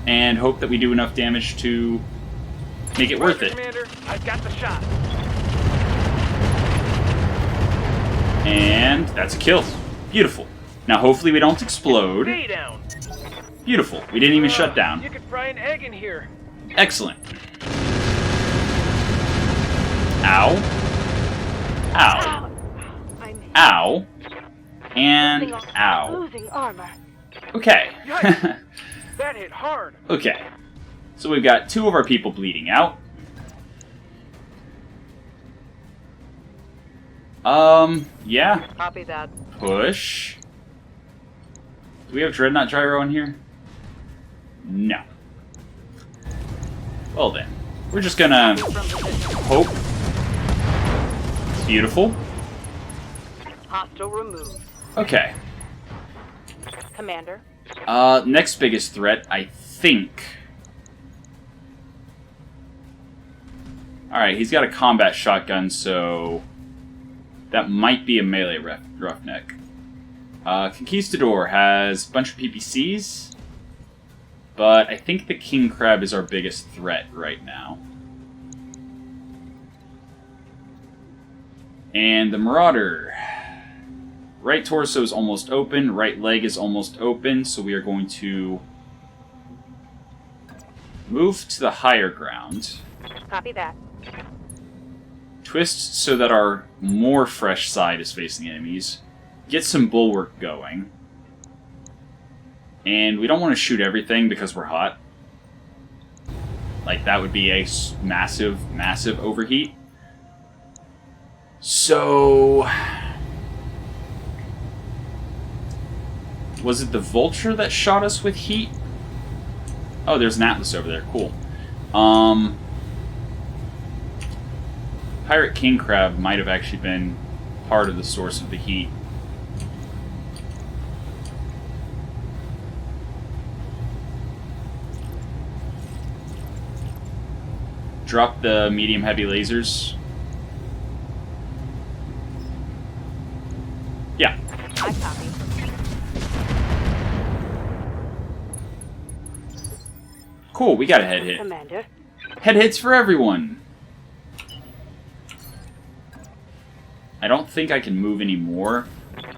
and hope that we do enough damage to make it worth it. Commander, I've got the shot. And that's a kill. Beautiful. Now hopefully we don't explode. Stay down. Beautiful. We didn't even shut down. You could fry an egg in here. Excellent. Ow. Ow. I'm Ow. And losing ow. losing armor. Okay. Yikes. That hit hard. Okay. So we've got 2 of our people bleeding out. Yeah. Copy that. Push. Do we have Dreadnought Gyro in here? No. Well then. We're just gonna From position. hope. Beautiful. Hostile removed. Okay. Commander. Next biggest threat, I think. Alright, he's got a combat shotgun, so that might be a melee roughneck. Conquistador has a bunch of PPCs, but I think the King Crab is our biggest threat right now. And the Marauder. Right torso is almost open, right leg is almost open, so we are going to move to the higher ground. Copy that. Twist so that our more fresh side is facing enemies. Get some bulwark going. And we don't want to shoot everything because we're hot. Like, that would be a massive, massive overheat. So... was it the Vulture that shot us with heat? Oh, there's an Atlas over there. Cool. Pirate King Crab might have actually been part of the source of the heat. Drop the medium-heavy lasers. Yeah. I copy. Cool, we got a head hit. Commander. Head hits for everyone! I don't think I can move anymore.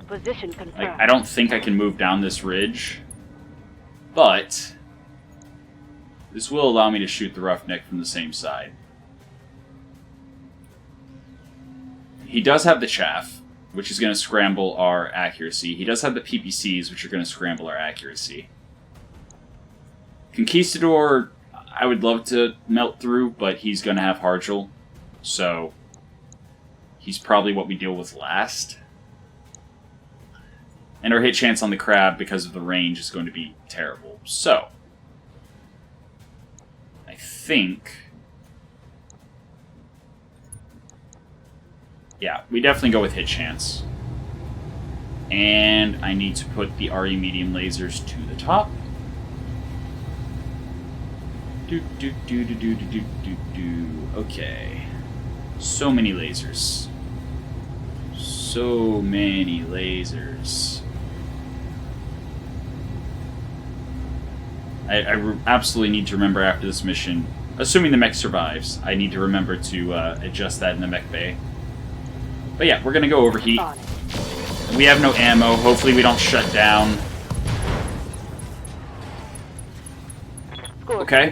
Position confirmed. Like, I don't think I can move down this ridge. But this will allow me to shoot the roughneck from the same side. He does have the chaff, which is going to scramble our accuracy. He does have the PPCs, which are going to scramble our accuracy. Conquistador, I would love to melt through, but he's going to have Harjal, so he's probably what we deal with last. And our hit chance on the crab, because of the range, is going to be terrible. So, I think... yeah, we definitely go with hit chance. And I need to put the RE medium lasers to the top. Okay. So many lasers. So many lasers. I absolutely need to remember after this mission, assuming the mech survives, I need to remember to adjust that in the mech bay. But yeah, we're going to go overheat. We have no ammo. Hopefully we don't shut down. Okay.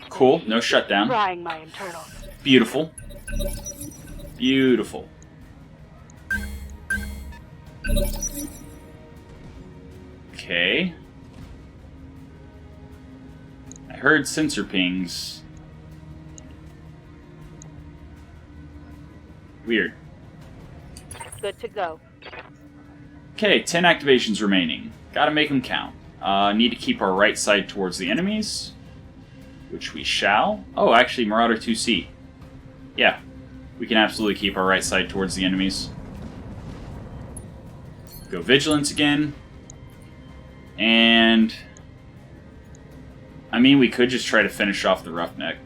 Cool. No shutdown. Trying my internal. Beautiful. Beautiful. Okay. I heard sensor pings. Weird. Good to go. Okay, 10 activations remaining. Gotta make them count. Need to keep our right side towards the enemies, which we shall. Oh, actually, Marauder 2C. Yeah, we can absolutely keep our right side towards the enemies. Go Vigilance again. And... I mean, we could just try to finish off the Roughneck.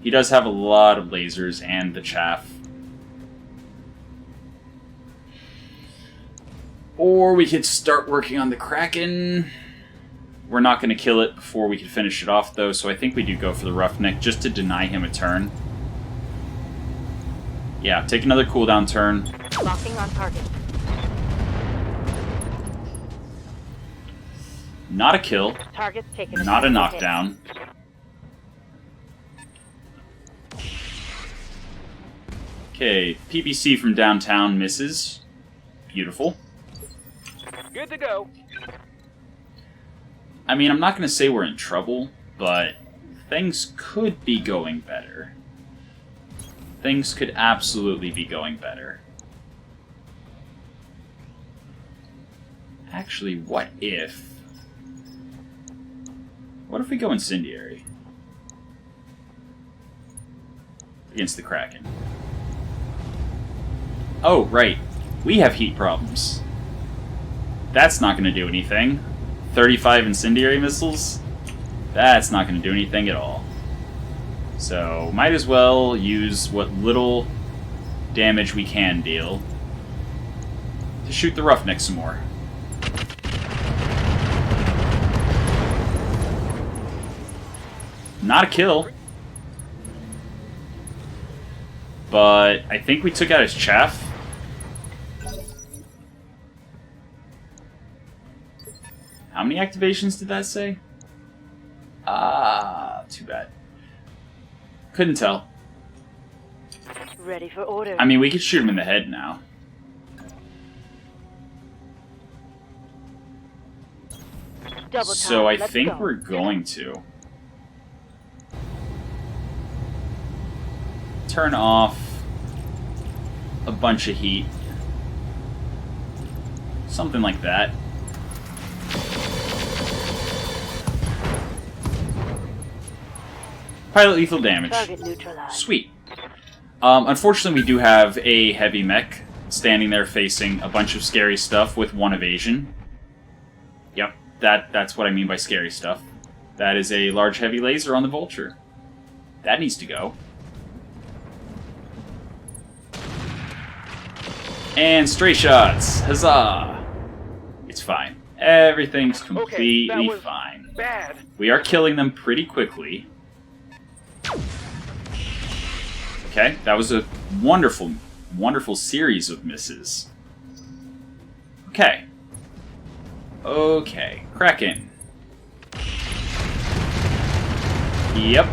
He does have a lot of lasers and the chaff. Or we could start working on the Kraken. We're not going to kill it before we can finish it off, though, so I think we do go for the Roughneck just to deny him a turn. Yeah, take another cooldown turn. Locking on target. Not a kill. Target's taken. Not a knockdown. Okay, PPC from downtown misses. Beautiful. Good to go. I mean, I'm not going to say we're in trouble, but things could be going better. Things could absolutely be going better. Actually, what if we go Incendiary? Against the Kraken. Oh, right. We have heat problems. That's not going to do anything. 35 incendiary missiles? That's not going to do anything at all. So, might as well use what little damage we can deal to shoot the Roughneck some more. Not a kill. But I think we took out his chaff. How many activations did that say? Ah, too bad. Couldn't tell. Ready for orders. I mean, we could shoot him in the head now. Double So time. I Let's think go. we're going to turn off a bunch of heat. Something like that. Pilot lethal damage. Target neutralized. Sweet. Unfortunately, we do have a heavy mech standing there facing a bunch of scary stuff with 1 evasion. Yep, that's what I mean by scary stuff. That is a large heavy laser on the Vulture. That needs to go. And stray shots. Huzzah! It's fine. Everything's completely was fine. Bad. We are killing them pretty quickly. Okay, that was a wonderful, wonderful series of misses. Okay. Okay, Kraken. Yep.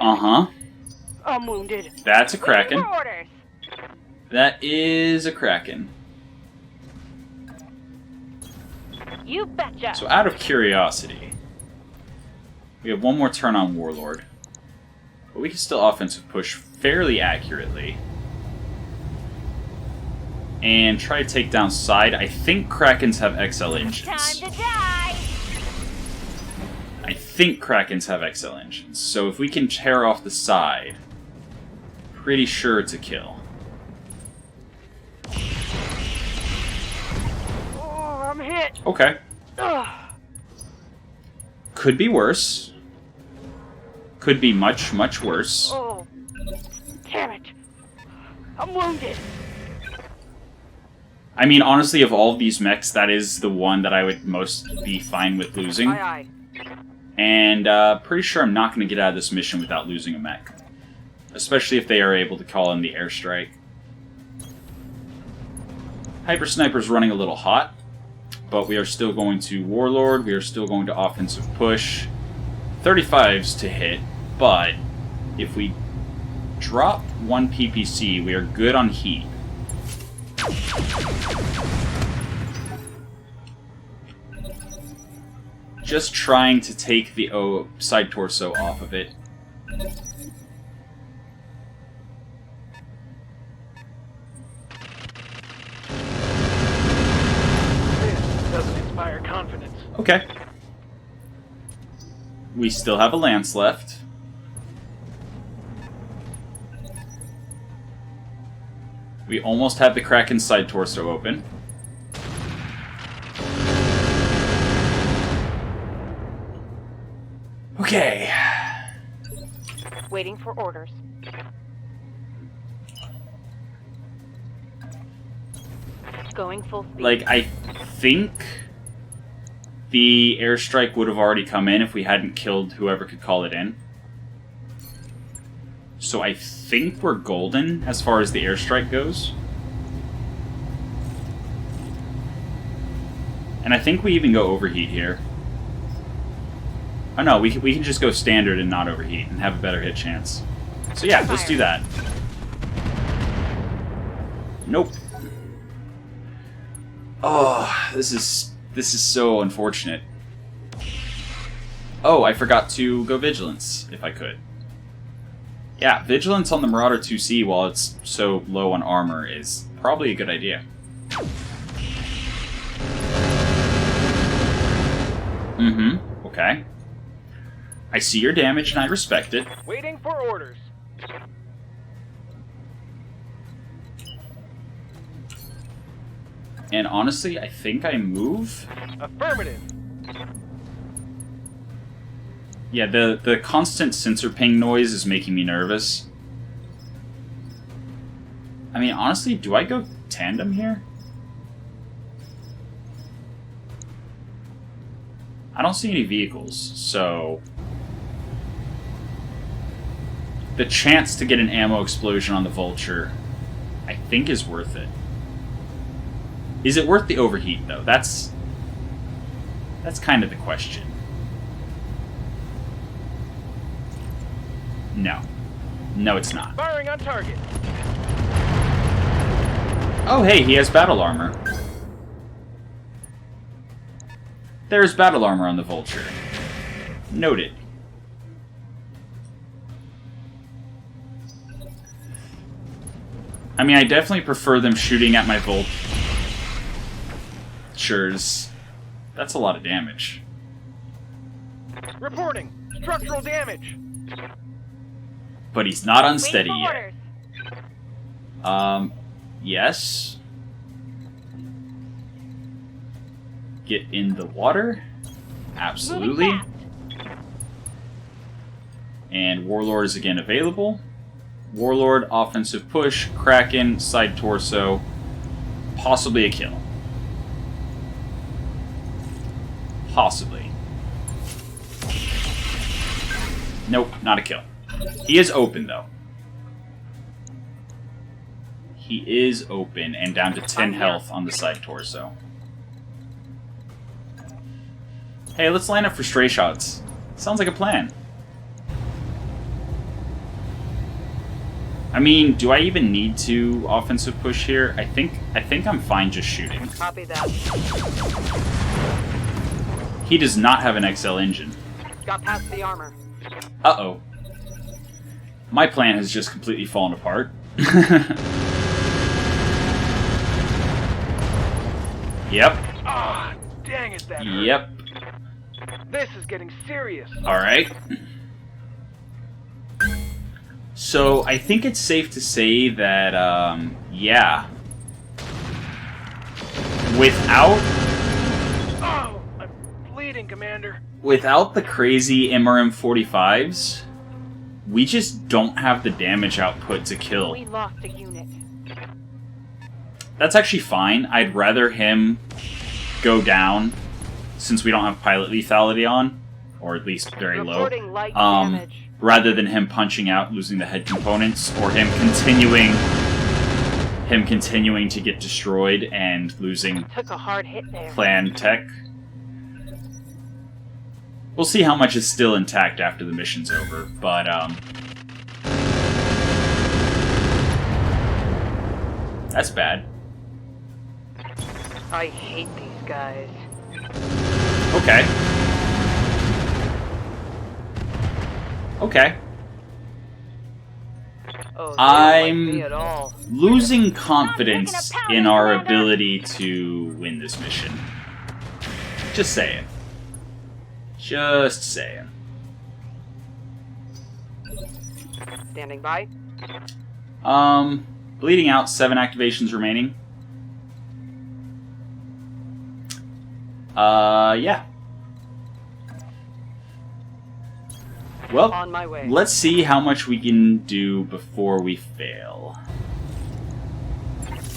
Uh-huh. I'm wounded. That's a Waiting Kraken. for orders. That is a Kraken. You betcha. So out of curiosity, we have one more turn on Warlord. But we can still offensive push fairly accurately. And try to take down side. I think Krakens have XL engines. Time to die. I think Krakens have XL engines. So if we can tear off the side, pretty sure it's a kill. Oh, I'm hit. Okay. Ugh. Could be worse. Could be much, much worse. Oh, damn it. I'm wounded. I mean, honestly, of all of these mechs, that is the one that I would most be fine with losing. Aye, aye. And pretty sure I'm not going to get out of this mission without losing a mech. Especially if they are able to call in the airstrike. Hyper Sniper's running a little hot, but we are still going to Warlord, we are still going to offensive push. 35s to hit, but if we drop one PPC, we are good on heat. Just trying to take the side torso off of it. This doesn't inspire confidence. Okay. We still have a lance left. We almost have the Kraken side torso open. Okay. Waiting for orders. Going full speed. Like, I think the airstrike would have already come in if we hadn't killed whoever could call it in. So I think we're golden as far as the airstrike goes. And I think we even go overheat here. Oh no, we can just go standard and not overheat and have a better hit chance. So yeah, let's do that. Nope. Oh, this is so unfortunate. Oh, I forgot to go Vigilance, if I could. Yeah, Vigilance on the Marauder 2C while it's so low on armor is probably a good idea. Mm-hmm, okay. I see your damage and I respect it. Waiting for orders. And honestly, I think I move. Affirmative. Yeah, the constant sensor ping noise is making me nervous. I mean, honestly, do I go tandem here? I don't see any vehicles, so the chance to get an ammo explosion on the Vulture, I think, is worth it. Is it worth the overheat, though? That's kind of the question. No. No, it's not. Firing on target. Oh, hey, he has battle armor. There's battle armor on the Vulture. Noted. I mean, I definitely prefer them shooting at my Vultures. That's a lot of damage. Reporting. Structural damage. But he's not unsteady Waiting for yet. orders. Yes. Get in the water. Absolutely. Moving fast. And Warlord is again available. Warlord, offensive push, Kraken, side torso. Possibly a kill. Possibly. Nope, not a kill. He is open, though. He is open and down to 10 health on the side torso. Hey, let's line up for stray shots. Sounds like a plan. I mean, do I even need to offensive push here? I think I'm fine just shooting. Copy that. He does not have an XL engine. Got past the armor. Uh-oh. My plan has just completely fallen apart. Yep. Ah, dang it, that hurt. Yep. This is getting serious. Alright. So, I think it's safe to say that, yeah. Without Oh, I'm bleeding, Commander. the crazy MRM-45s, we just don't have the damage output to kill. We lost a unit. That's actually fine. I'd rather him go down, since we don't have pilot lethality on, or at least very low, Reporting light damage. rather than him punching out, losing the head components, or him continuing to get destroyed and losing Took a hard hit there. plan tech. We'll see how much is still intact after the mission's over, but, that's bad. I hate these guys. Okay. Okay. Oh, they don't I'm like me at all. losing confidence in our ability to win this mission. Just saying. Just saying. Standing by. Bleeding out, 7 activations remaining. Yeah. Well, On my way. let's see how much we can do before we fail.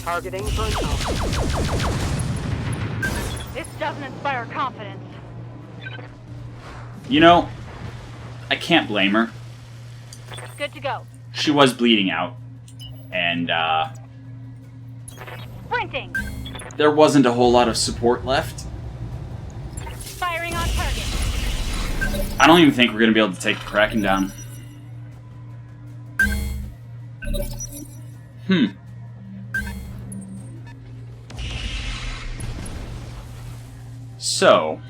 Targeting frontal. This doesn't inspire confidence. You know, I can't blame her. Good to go. She was bleeding out. And, Sprinting. there wasn't a whole lot of support left. Firing on target. I don't even think we're going to be able to take the Kraken down. So...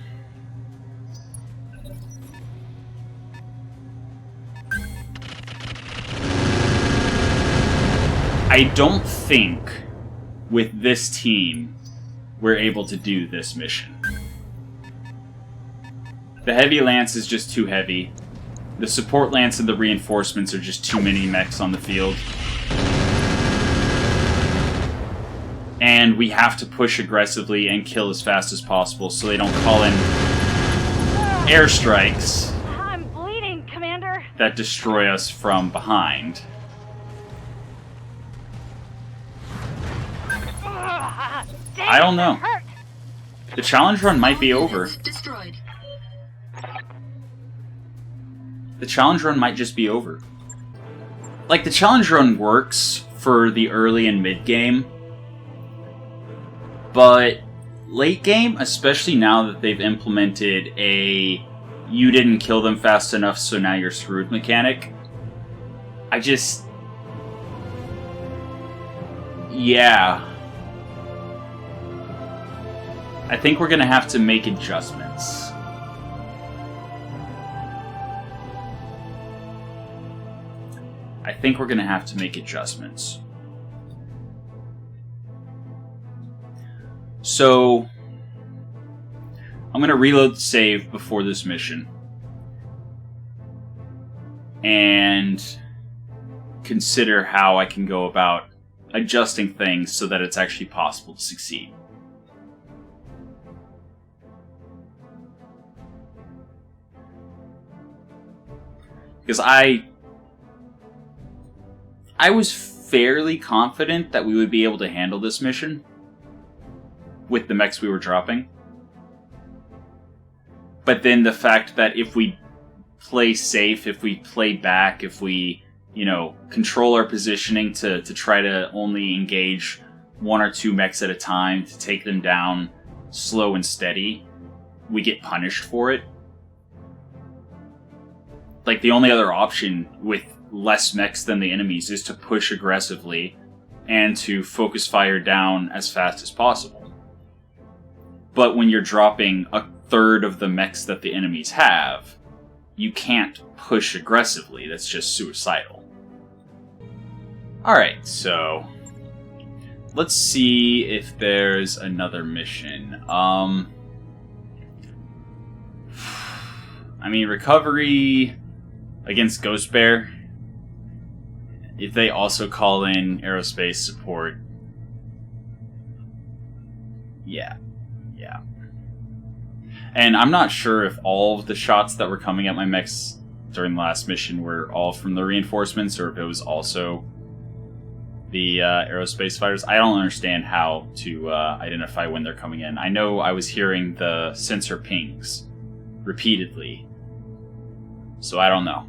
I don't think, with this team, we're able to do this mission. The heavy lance is just too heavy. The support lance and the reinforcements are just too many mechs on the field. And we have to push aggressively and kill as fast as possible so they don't call in airstrikes I'm bleeding, Commander. that destroy us from behind. Dang, I don't know. that hurt. The challenge run might be over. Destroyed. The challenge run might just be over. Like, the challenge run works for the early and mid game, but late game, especially now that they've implemented a you didn't kill them fast enough so now you're screwed mechanic, yeah. I think we're gonna have to make adjustments. So, I'm going to reload the save before this mission. And consider how I can go about adjusting things so that it's actually possible to succeed. Because I was fairly confident that we would be able to handle this mission with the mechs we were dropping. But then the fact that if we play safe, if we play back, if we, control our positioning to try to only engage 1 or 2 mechs at a time to take them down slow and steady, we get punished for it. Like, the only other option with less mechs than the enemies is to push aggressively and to focus fire down as fast as possible. But when you're dropping a third of the mechs that the enemies have, you can't push aggressively. That's just suicidal. Alright, so let's see if there's another mission. I mean, recovery against Ghost Bear. If they also call in Aerospace support. Yeah. And I'm not sure if all of the shots that were coming at my mechs during the last mission were all from the reinforcements, or if it was also the Aerospace fighters. I don't understand how to identify when they're coming in. I know I was hearing the sensor pings repeatedly, so I don't know.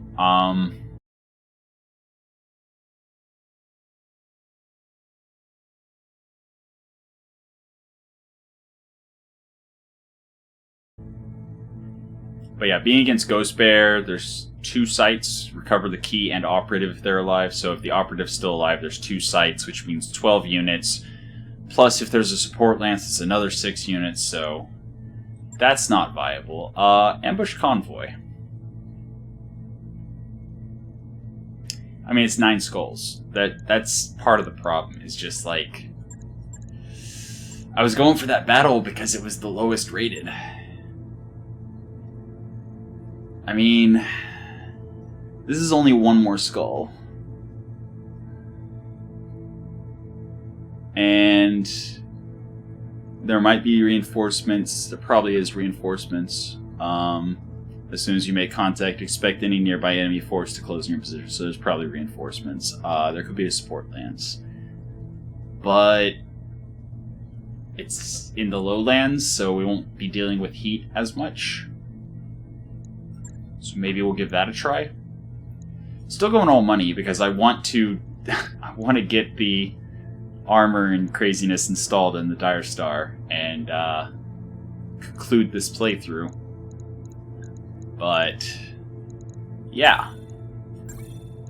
But yeah, being against Ghost Bear, there's 2 sites, recover the key and operative if they're alive. So if the operative's still alive, there's 2 sites, which means 12 units. Plus, if there's a support lance, it's another 6 units, so that's not viable. Ambush convoy. I mean, it's 9 skulls. That's part of the problem, is just like... I was going for that battle because it was the lowest rated. I mean, this is only 1 more skull. And there might be reinforcements. There probably is reinforcements. As soon as you make contact, expect any nearby enemy force to close in your position. So there's probably reinforcements. There could be a support lance. But it's in the lowlands, so we won't be dealing with heat as much. So maybe we'll give that a try. Still going all money because I want to get the armor and craziness installed in the Dire Star and conclude this playthrough. But yeah.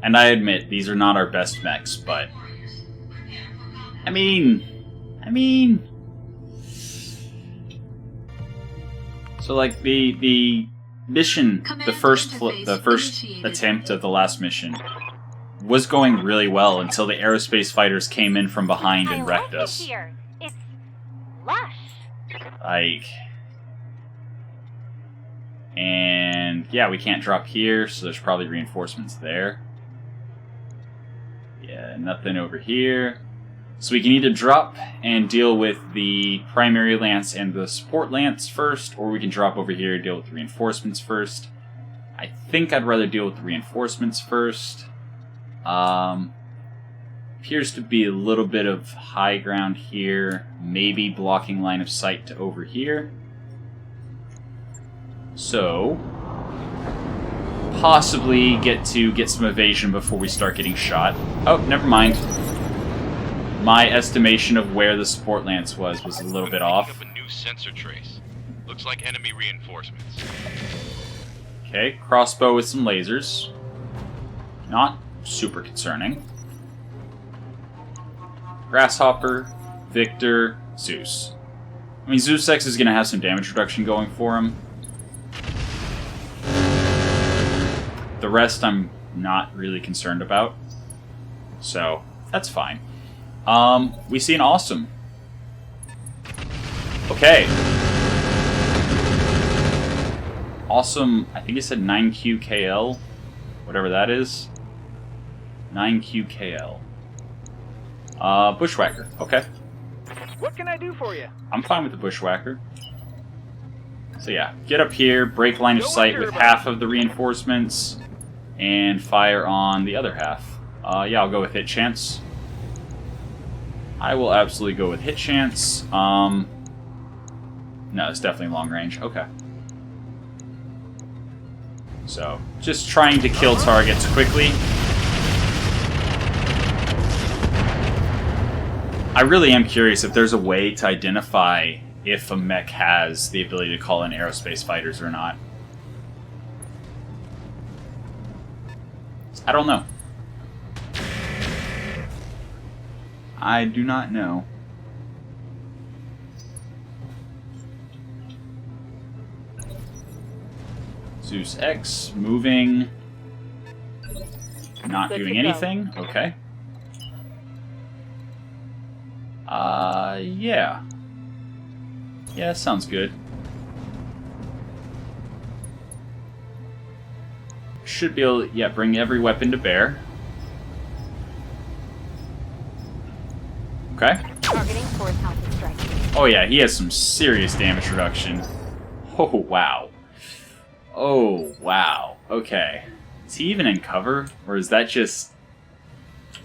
And I admit these are not our best mechs, but I mean so like the mission, the first attempt of the last mission was going really well until the Aerospace fighters came in from behind and wrecked us. Here. It's lush. And yeah, we can't drop here, so there's probably reinforcements there. Yeah, nothing over here. So we can either drop and deal with the primary lance and the support lance first, or we can drop over here and deal with the reinforcements first. I think I'd rather deal with the reinforcements first. Appears to be a little bit of high ground here, maybe blocking line of sight to over here. So, possibly get some evasion before we start getting shot. Oh, never mind. My estimation of where the support lance was a little bit off. Picking up a new sensor trace. Looks like enemy reinforcements. Okay, crossbow with some lasers. Not super concerning. Grasshopper, Victor, Zeus. I mean, Zeus X is going to have some damage reduction going for him. The rest I'm not really concerned about. So, that's fine. We see an awesome. Okay. Awesome, I think it said 9QKL. Whatever that is. 9QKL. Bushwhacker. Okay. What can I do for you? I'm fine with the Bushwhacker. So yeah, get up here, break line of sight with half of the reinforcements, and fire on the other half. Yeah, I'll go with hit chance. I will absolutely go with hit chance. No, it's definitely long range. Okay. So, just trying to kill targets quickly. I really am curious if there's a way to identify if a mech has the ability to call in aerospace fighters or not. I don't know. I do not know. Zeus X, moving. Not Good doing to go. anything. Okay. Yeah. Yeah, sounds good. Should be able to, yeah, bring every weapon to bear. Okay. Targeting for counter strike. Oh yeah, he has some serious damage reduction. Oh wow. Oh wow. Okay. Is he even in cover, or is that just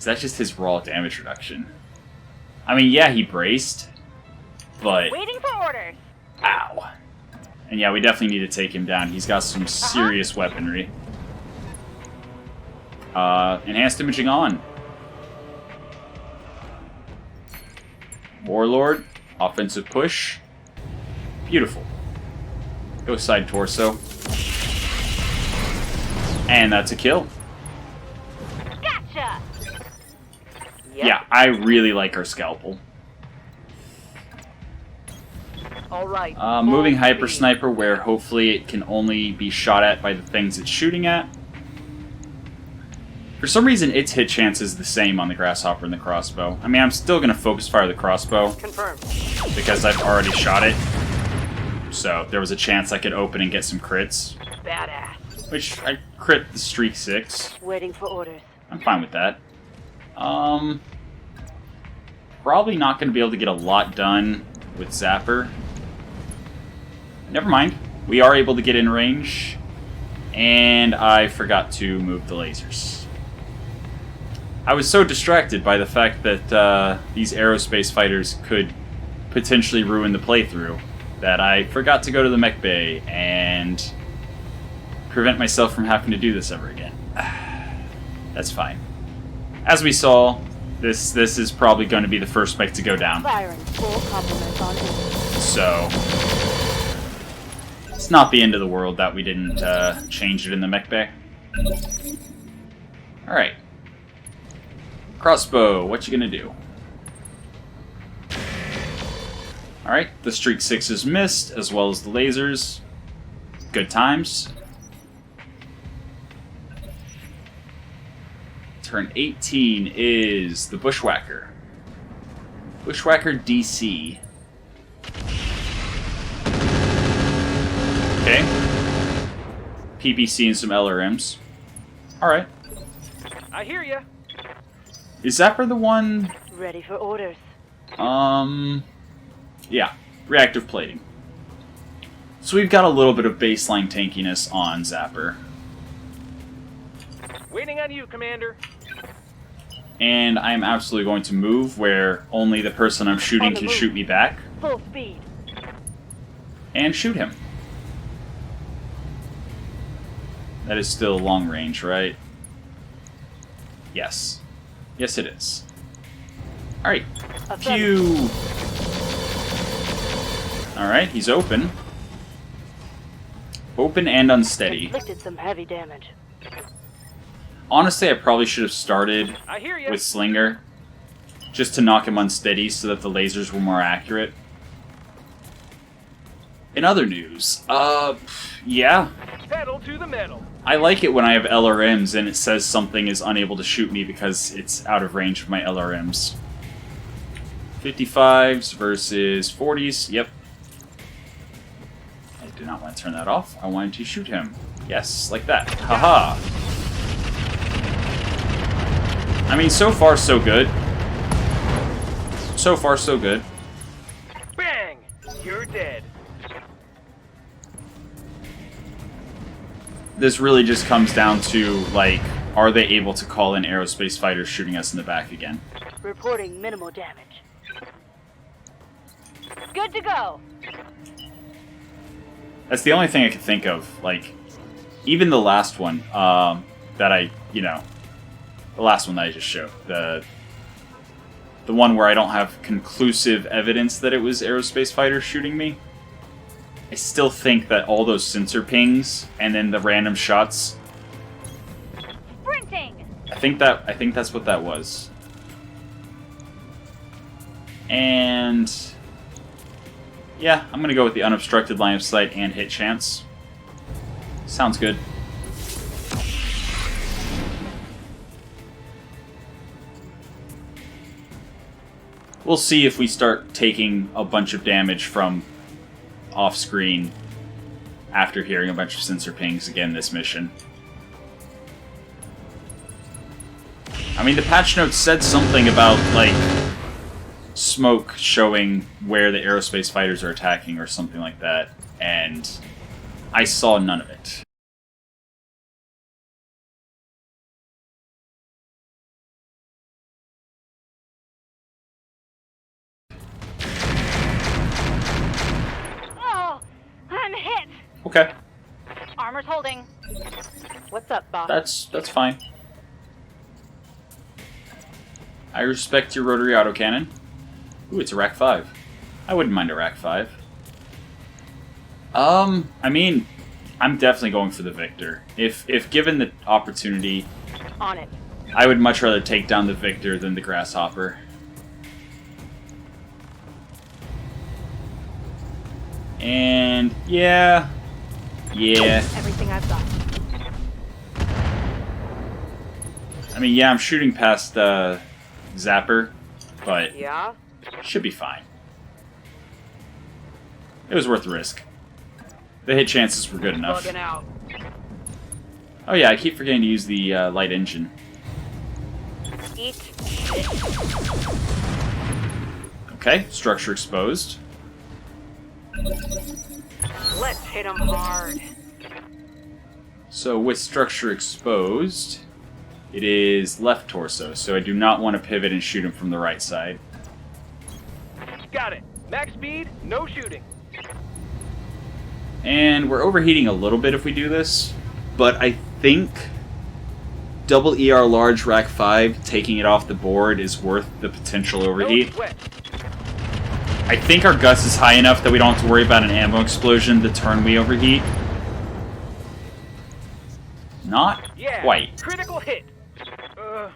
his raw damage reduction? I mean, yeah, he braced, but Waiting for orders. ow. And yeah, we definitely need to take him down. He's got some serious weaponry. Enhanced imaging on. Warlord, offensive push. Beautiful. Go side torso. And that's a kill. Gotcha. Yep. Yeah, I really like our scalpel. All right. Moving Full hyper speed. sniper, where hopefully it can only be shot at by the things it's shooting at. For some reason, its hit chance is the same on the grasshopper and the crossbow. I mean, I'm still going to focus fire the crossbow Confirmed. because I've already shot it. So there was a chance I could open and get some crits, Badass. which I crit the streak 6. Waiting for orders. I'm fine with that. Probably not going to be able to get a lot done with Zapper. Never mind. We are able to get in range. And I forgot to move the lasers. I was so distracted by the fact that these aerospace fighters could potentially ruin the playthrough that I forgot to go to the mech bay and prevent myself from having to do this ever again. That's fine. As we saw, this is probably going to be the first mech to go down. Firing full complement on orders. So it's not the end of the world that we didn't change it in the mech bay. Alright. Crossbow, what you gonna do? Alright, the streak 6 is missed, as well as the lasers. Good times. Turn 18 is the Bushwhacker. Bushwhacker DC. Okay. PPC and some LRMs. Alright. I hear ya. Is Zapper the one? Ready for orders. Yeah. Reactive plating. So we've got a little bit of baseline tankiness on Zapper. Waiting on you, Commander. And I am absolutely going to move where only the person I'm shooting On the can move. shoot me back. Full speed. And shoot him. That is still long range, right? Yes. Yes, it is. Alright. Pew! Alright, he's open. Open and unsteady. Inflicted some heavy damage. Honestly, I probably should have started I hear ya. with Slinger, just to knock him unsteady so that the lasers were more accurate. In other news, yeah, Pedal to the metal. I like it when I have LRMs and it says something is unable to shoot me because it's out of range of my LRMs. 55s versus 40s, yep. I did not want to turn that off, I wanted to shoot him. Yes, like that, haha. I mean, so far so good. So far so good. Bang! You're dead. This really just comes down to, like, are they able to call in aerospace fighters shooting us in the back again? Reporting minimal damage. Good to go. That's the only thing I could think of. Like, even the last one, that I, the last one that I just showed. The one where I don't have conclusive evidence that it was aerospace fighters shooting me. I still think that all those sensor pings and then the random shots. Sprinting. I think that's what that was. And yeah, I'm gonna go with the unobstructed line of sight and hit chance. Sounds good. We'll see if we start taking a bunch of damage from off-screen after hearing a bunch of sensor pings again this mission. I mean, the patch notes said something about, like, smoke showing where the aerospace fighters are attacking or something like that, and I saw none of it. Oh, I'm hit. Okay, Armor's holding. What's up, boss? that's fine. I respect your rotary autocannon. Ooh, it's a Rack 5. I wouldn't mind a Rack 5. I mean, I'm definitely going for the Victor. If given the opportunity, On it. I would much rather take down the Victor than the Grasshopper. And yeah. Everything I've got. I mean, yeah, I'm shooting past Zapper, but Yeah? should be fine. It was worth the risk. The hit chances were good enough. Bugging out. Oh yeah, I keep forgetting to use the light engine. Eat. Okay, structure exposed. Let's hit him hard. So with structure exposed, it is left torso, so I do not want to pivot and shoot him from the right side. Got it. Max speed, no shooting. And we're overheating a little bit if we do this, but I think double ER large Rack 5 taking it off the board is worth the potential overheat. No sweat. I think our Gus is high enough that we don't have to worry about an ammo explosion the turn we overheat. Not Yeah. quite. Critical hit.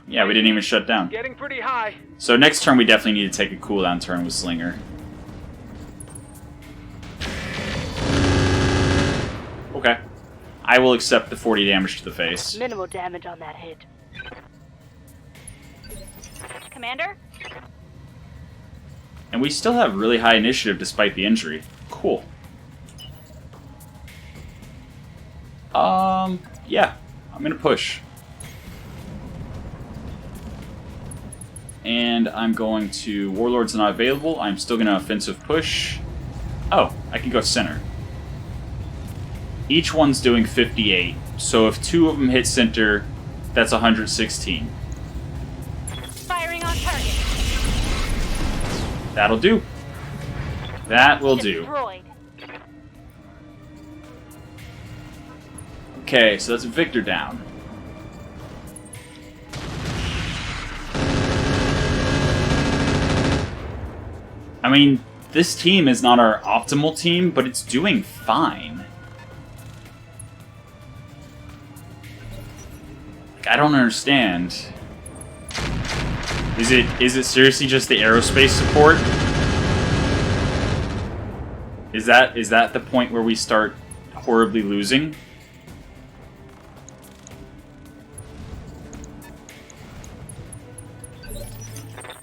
Yeah, we didn't even shut down. Getting pretty high. So next turn we definitely need to take a cooldown turn with Slinger. Okay. I will accept the 40 damage to the face. Minimal damage on that hit. Commander? And we still have really high initiative despite the injury. Cool. Yeah. I'm gonna push. And I'm going to... Warlord's not available. I'm still gonna offensive push. Oh, I can go center. Each one's doing 58. So if two of them hit center, that's 116. Firing on target. That'll do. That will do. Destroyed. Okay, so that's Victor down. I mean, this team is not our optimal team, but it's doing fine. Like, I don't understand. Is it seriously just the aerospace support? Is that the point where we start horribly losing?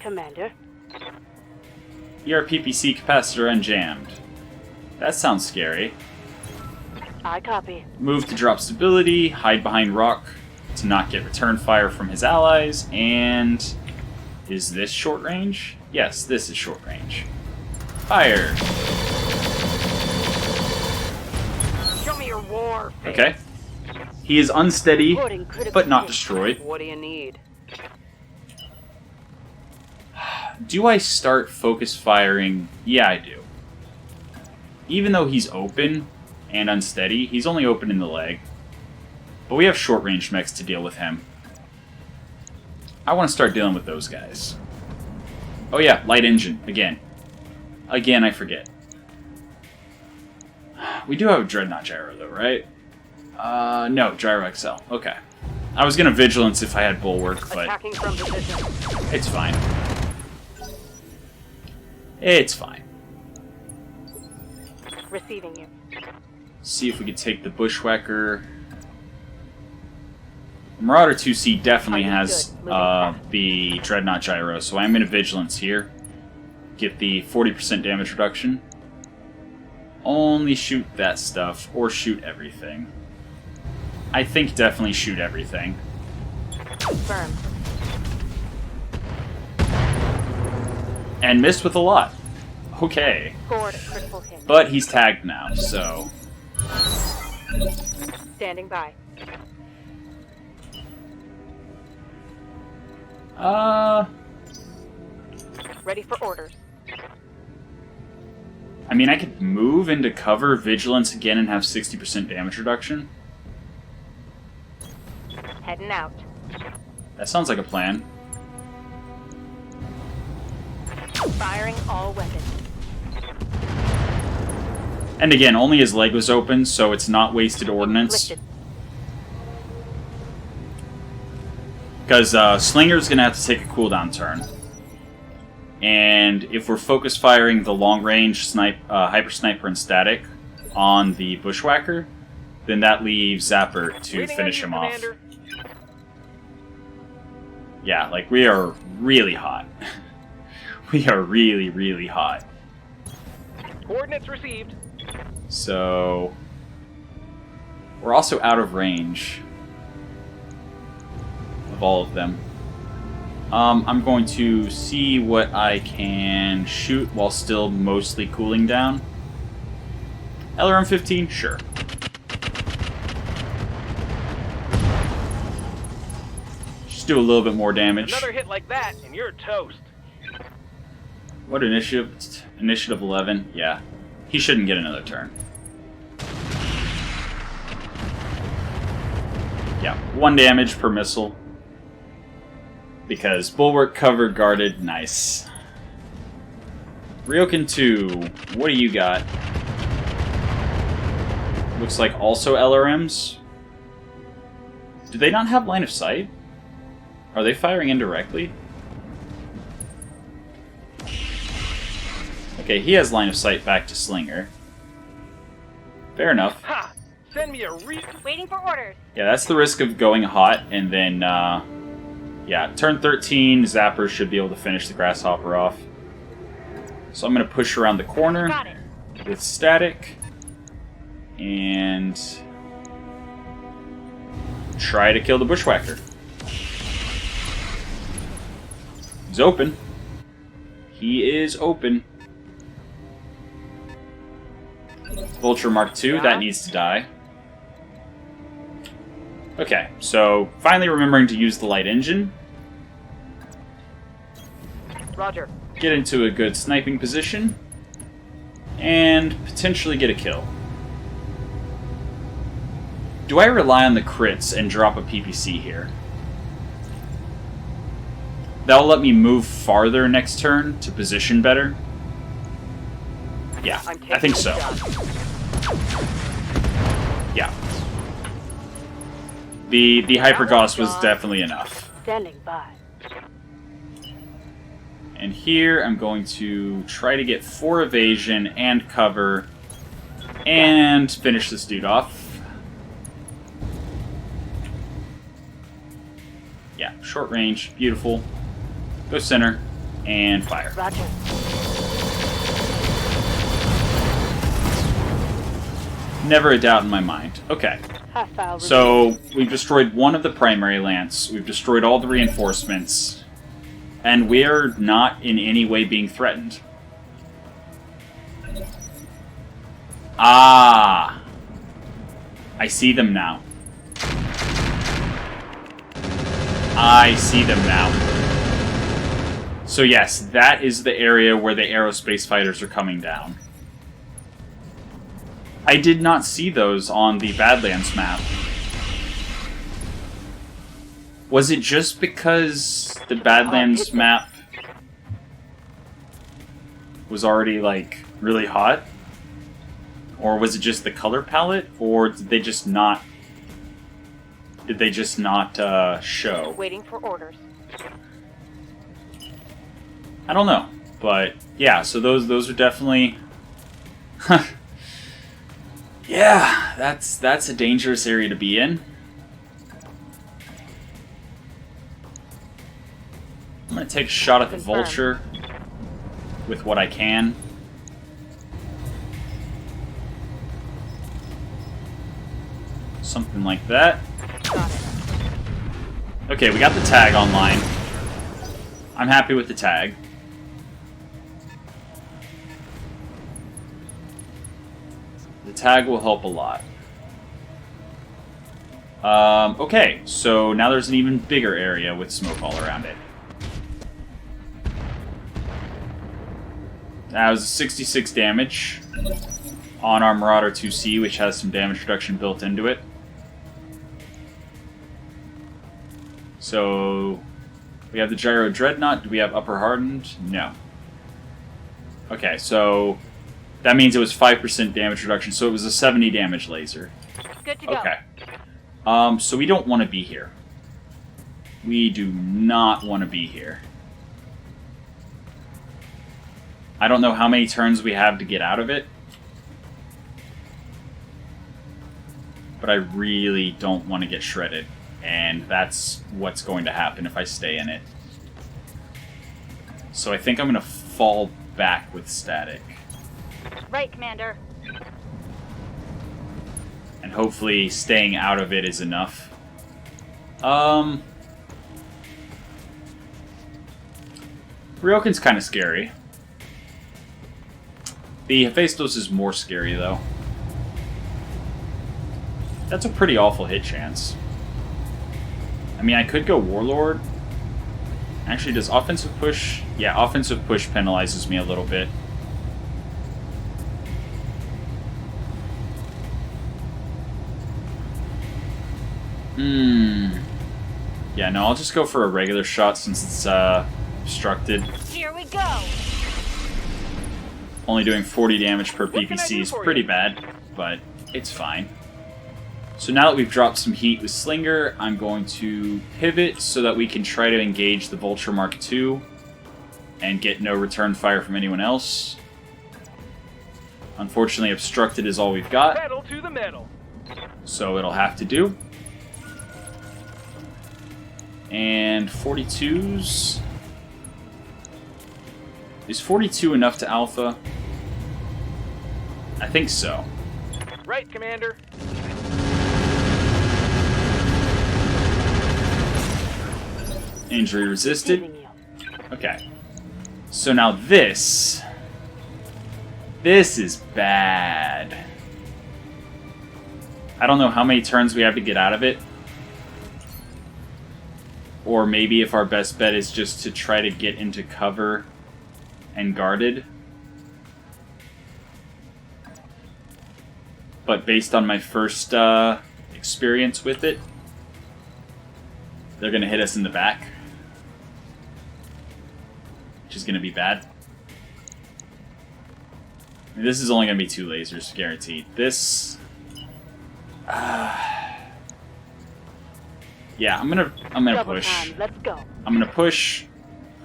Commander. ERPPC capacitor unjammed. That sounds scary. I copy. Move to drop stability, hide behind rock to not get return fire from his allies, and... Is this short range? Yes, this is short range. Fire! Show me your war face. Okay. He is unsteady, Reporting critical but not hit. destroyed. What do you need? Do I start focus firing? Yeah, I do. Even though he's open and unsteady, he's only open in the leg. But we have short range mechs to deal with him. I want to start dealing with those guys. Oh yeah, light engine, again. Again, I forget. We do have a Dreadnought Gyro though, right? No, Gyro XL. Okay. I was gonna Vigilance if I had Bulwark, but Attacking from position. it's fine. It's fine. Receiving you. See if we could take the Bushwhacker. Marauder 2C definitely has the Dreadnought Gyro, so I'm in a Vigilance here. Get the 40% damage reduction. Only shoot that stuff, or shoot everything. I think definitely shoot everything. Confirm. And missed with a lot. Okay. Scored a critical hit. But he's tagged now, so... Standing by. Ready for orders. I mean, I could move into cover, Vigilance again, and have 60% damage reduction. Heading out. That sounds like a plan. Firing all weapons. And again, only his leg was open, so it's not wasted ordnance. Inflicted. Because Slinger's going to have to take a cooldown turn. And if we're focus firing the long-range Hyper Sniper and Static on the Bushwhacker, then that leaves Zapper to Waiting finish on him you, off. Commander. Yeah, like, we are really hot. We are really, really hot. Coordinates received. So... we're also out of range of all of them. I'm going to see what I can shoot while still mostly cooling down. LRM 15? Sure. Just do a little bit more damage. Another hit like that, and you're toast. What initiative? Initiative 11? Yeah. He shouldn't get another turn. Yeah, 1 damage per missile. Because Bulwark covered, guarded, nice. Ryokan 2, what do you got? Looks like also LRMs. Do they not have line of sight? Are they firing indirectly? Okay, he has line of sight back to Slinger. Fair enough. Ha! Send me a Waiting for orders. Yeah, that's the risk of going hot, and then, yeah, turn 13, Zapper should be able to finish the Grasshopper off. So I'm going to push around the corner Got it. with Static, and try to kill the Bushwhacker. He's open. He is open. Vulture Mark II, that needs to die. Okay, so finally remembering to use the light engine. Roger. Get into a good sniping position. And potentially get a kill. Do I rely on the crits and drop a PPC here? That'll let me move farther next turn to position better. Yeah, I think so. Yeah. The Hypergauss was definitely enough. Standing by. And here I'm going to try to get 4 evasion and cover and finish this dude off. Yeah, short range, beautiful. Go center and fire. Roger. Never a doubt in my mind. Okay. Hostile. So, we've destroyed one of the primary lance, we've destroyed all the reinforcements, and we're not in any way being threatened. Ah! I see them now. I see them now. So yes, that is the area where the aerospace fighters are coming down. I did not see those on the Badlands map. Was it just because the Badlands map was already, like, really hot? Or was it just the color palette? Or did they just not... show? Waiting for orders. I don't know. But yeah, so those are definitely. Yeah, that's a dangerous area to be in. I'm gonna take a shot at the vulture with what I can. Something like that. Okay, we got the tag online. I'm happy with the tag. The tag will help a lot. Okay, so now there's an even bigger area with smoke all around it. That was 66 damage on our Marauder 2C, which has some damage reduction built into it. So, we have the Gyro Dreadnought. Do we have Upper Hardened? No. Okay, so that means it was 5% damage reduction, so it was a 70 damage laser. Good to go. Okay. So we don't want to be here. We do not want to be here. I don't know how many turns we have to get out of it. But I really don't want to get shredded. And that's what's going to happen if I stay in it. So I think I'm going to fall back with static. Right, Commander. And hopefully staying out of it is enough. Ryoken's kind of scary. The Hephaestus is more scary, though. That's a pretty awful hit chance. I mean, I could go Warlord. Actually, does offensive push... Yeah, offensive push penalizes me a little bit. Yeah, no, I'll just go for a regular shot since it's obstructed. Here we go. Only doing 40 damage per What can I PPC do is for pretty you? bad, but it's fine. So now that we've dropped some heat with Slinger, I'm going to pivot so that we can try to engage the Vulture Mark II and get no return fire from anyone else. Unfortunately, obstructed is all we've got, Pedal to the metal. so it'll have to do. And 42s... Is 42 enough to alpha? I think so. Right, Commander. Injury resisted. Receiving you. Okay. So now this... This is bad. I don't know how many turns we have to get out of it. Or maybe if our best bet is just to try to get into cover and guarded. But based on my first experience with it, they're going to hit us in the back. Which is going to be bad. I mean, this is only going to be 2 lasers, guaranteed. This... yeah, I'm gonna Double push. time. Let's go. I'm gonna push.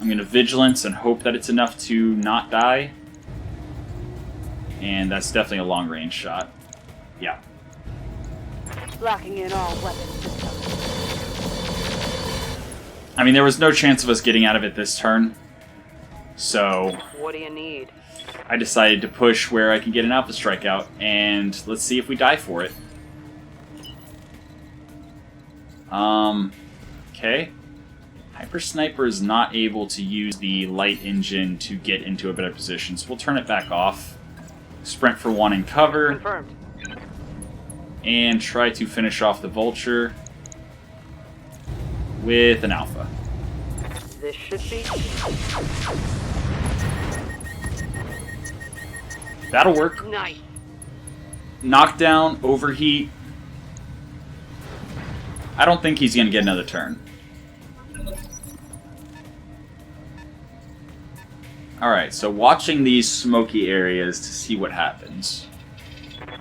I'm gonna vigilance and hope that it's enough to not die. And that's definitely a long range shot. Yeah. Locking in all weapon systems. I mean, there was no chance of us getting out of it this turn. So What do you need? I decided to push where I can get an alpha strike out, and let's see if we die for it. Okay. Hyper Sniper is not able to use the light engine to get into a better position, so we'll turn it back off. Sprint for 1 and cover, Confirmed. and try to finish off the Vulture with an alpha. This should be. That'll work. Nice. Knockdown, overheat. I don't think he's going to get another turn. Alright, so watching these smoky areas to see what happens.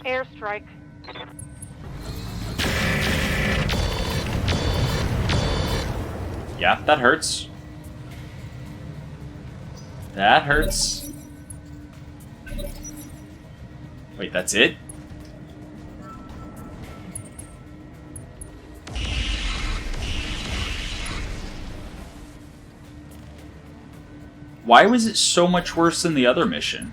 Airstrike. Yeah, that hurts. That hurts. Wait, that's it? Why was it so much worse than the other mission?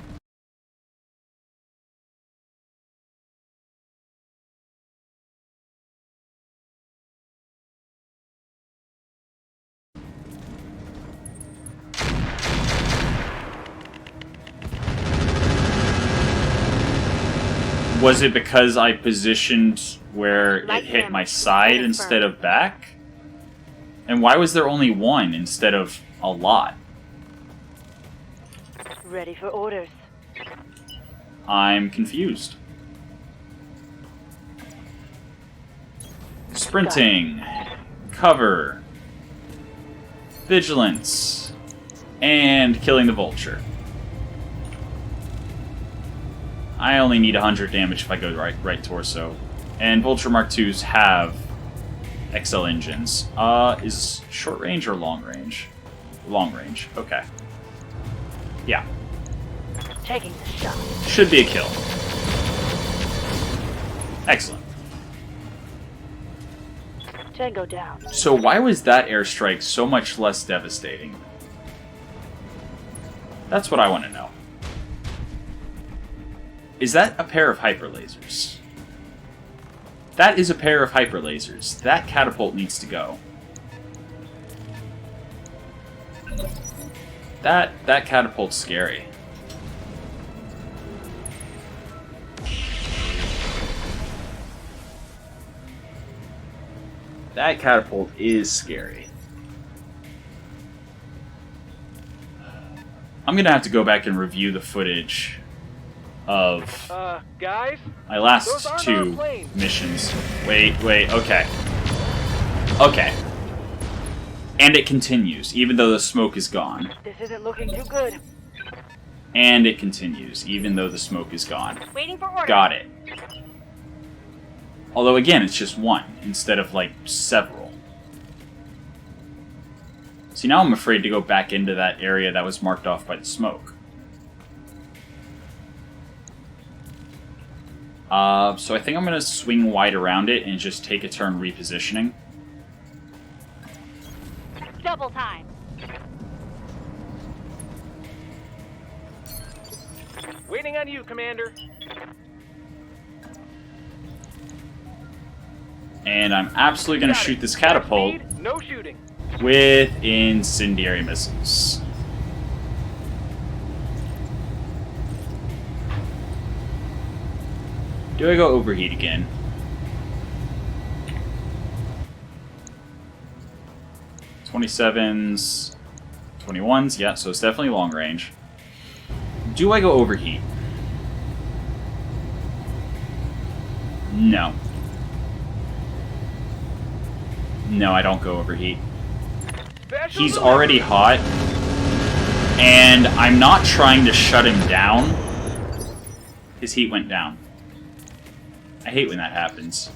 Was it because I positioned where it hit my side instead of back? And why was there only one instead of a lot? Ready for orders. I'm confused. Sprinting, cover, vigilance, and killing the vulture. I only need 100 damage if I go right torso. And Vulture Mark IIs have XL engines. Is short range or long range? Long range, okay. Yeah. Taking the shot. Should be a kill. Excellent. Tango down. So why was that airstrike so much less devastating? That's what I want to know. Is that a pair of hyper lasers? That is a pair of hyper lasers. That catapult needs to go. That catapult's scary. That catapult is scary. I'm gonna have to go back and review the footage of Guys? my last Those aren't our two planes. missions. Wait, okay. Okay. And it continues, even though the smoke is gone. This isn't looking too good. And it continues, even though the smoke is gone. Waiting for orders. Got it. Although, again, it's just one, instead of, like, several. See, now I'm afraid to go back into that area that was marked off by the smoke. So I think I'm going to swing wide around it and just take a turn repositioning. Double time. Waiting on you, Commander. And I'm absolutely going to shoot this catapult Speed, no shooting. with incendiary missiles. Do I go overheat again? .27s, 21s, yeah, so it's definitely long range. Do I go overheat? No. No, I don't go overheat. Special He's delivery. already hot, and I'm not trying to shut him down. His heat went down. I hate when that happens.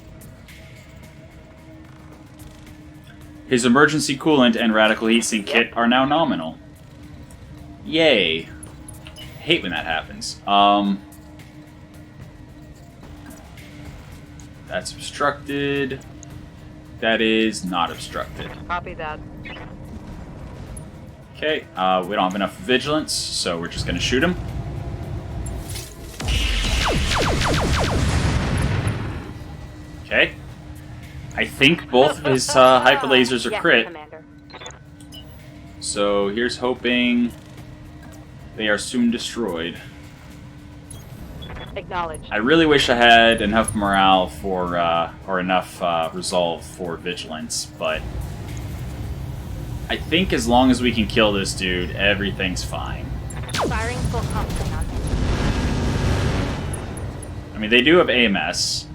His emergency coolant and radical heatsink kit are now nominal. Yay. Hate when that happens. That's obstructed. That is not obstructed. Copy that. Okay, we don't have enough vigilance, so we're just gonna shoot him. Okay. I think both of his hyper lasers are Yes, crit, Commander. so here's hoping they are soon destroyed. Acknowledged. I really wish I had enough morale for, or enough resolve for vigilance, but I think as long as we can kill this dude, everything's fine. Firing full complement on him. I mean, they do have AMS.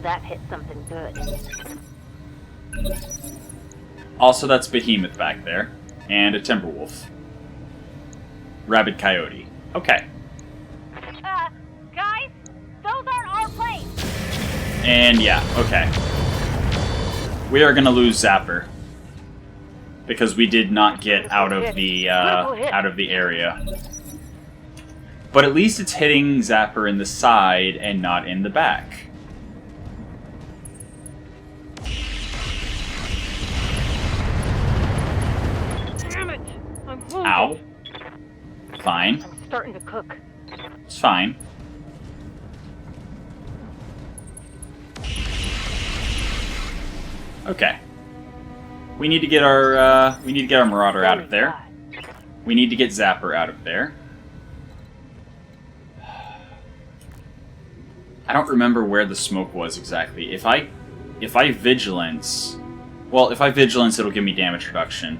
That hit something good. Also, that's Behemoth back there. And a Timberwolf. Rabid Coyote. Okay. Guys, those aren't our planes. And yeah, okay. We are gonna lose Zapper. because we did not get out of the area. But at least it's hitting Zapper in the side and not in the back. Damn it! I'm wounded. Ow. Fine. I'm starting to cook. It's fine. Okay. We need to get our Marauder out of there. We need to get Zapper out of there. I don't remember where the smoke was exactly. If I vigilance, well, if I vigilance, it'll give me damage reduction.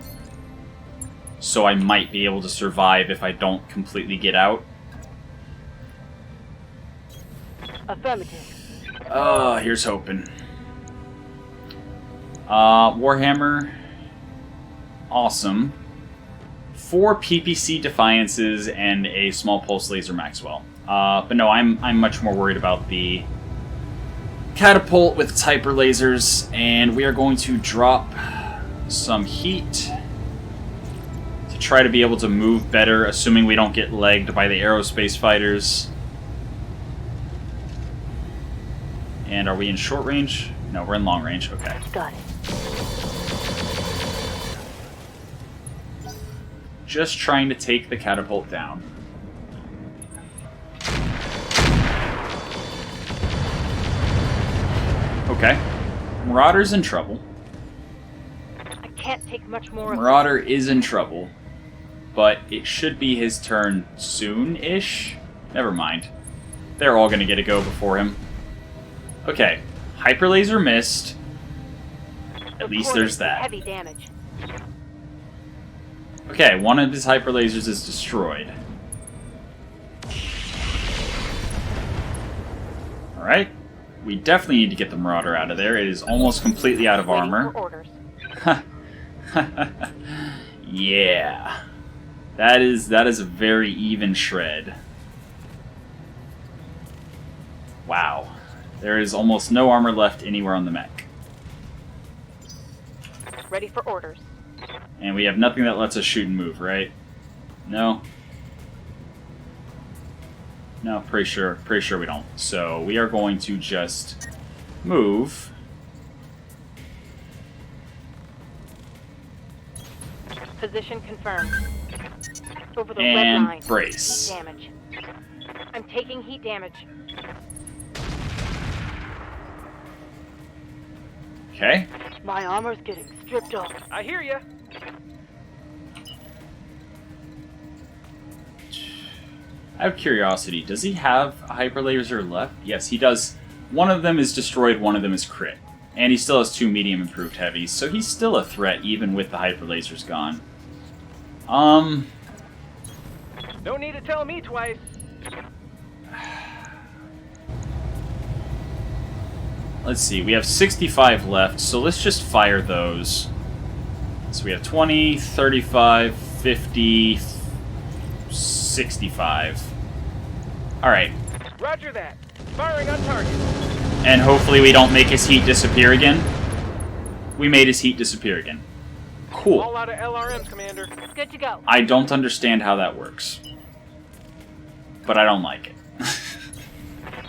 So I might be able to survive if I don't completely get out. Affirmative. Here's hoping. Warhammer. Awesome. 4 PPC Defiances and a small pulse laser Maxwell. But no, I'm much more worried about the catapult with its hyper lasers, and we are going to drop some heat to try to be able to move better, assuming we don't get legged by the aerospace fighters. And are we in short range? No, we're in long range. Okay. Got it. Just trying to take the catapult down. Okay. Marauder's in trouble. I can't take much more of Marauder is in trouble, but it should be his turn soon-ish. Never mind. They're all going to get a go before him. Okay. Hyper laser missed. At least there's that. Heavy damage. Okay, one of his hyper lasers is destroyed. Alright. We definitely need to get the Marauder out of there. It is almost completely out of Waiting armor. for orders. Yeah. That is a very even shred. Wow. There is almost no armor left anywhere on the mech. Ready for orders. And we have nothing that lets us shoot and move, right? No? No, pretty sure we don't. So we are going to just move. Position confirmed. Over the And red line. brace. Heat damage. I'm taking heat damage. Okay. My armor's getting stripped off. I hear ya. Out of curiosity, does he have a hyper laser left? Yes, he does. One of them is destroyed, one of them is crit. And he still has 2 medium improved heavies, so he's still a threat even with the hyper lasers gone. Don't need to tell me twice. Let's see, we have 65 left, so let's just fire those. So we have 20, 35, 50, 65. Alright. Roger that. Firing on target. And hopefully we don't make his heat disappear again. We made his heat disappear again. Cool. All out of LRMs, Commander. Good to go. I don't understand how that works. But I don't like it.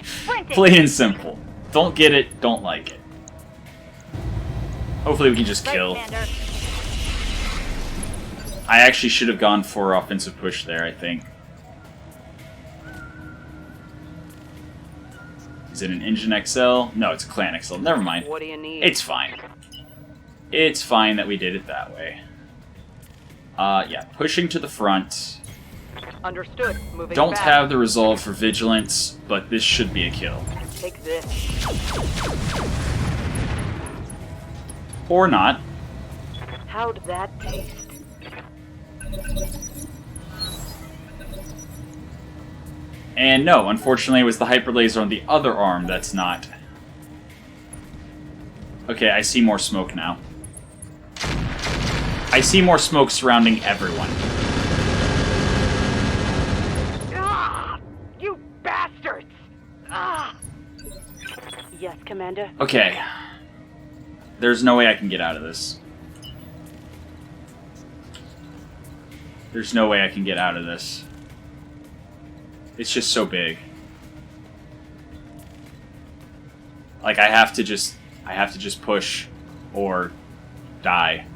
Sprinting. Plain and simple. Don't get it, don't like it. Hopefully we can just Right, kill. Commander. I actually should have gone for offensive push there, I think. Is it an Engine XL? No, it's a Clan XL. Never mind. What do you need? It's fine. It's fine that we did it that way. Yeah, pushing to the front. Understood. Moving Don't fast. have the resolve for vigilance, but this should be a kill. Take this. Or not. How'd that taste? And no, unfortunately it was the hyper laser on the other arm that's not. Okay, I see more smoke now. I see more smoke surrounding everyone. Ah! You bastards! Ah! Yes, Commander. Okay. There's no way I can get out of this. There's no way I can get out of this. It's just so big. Like, I have to just push or die.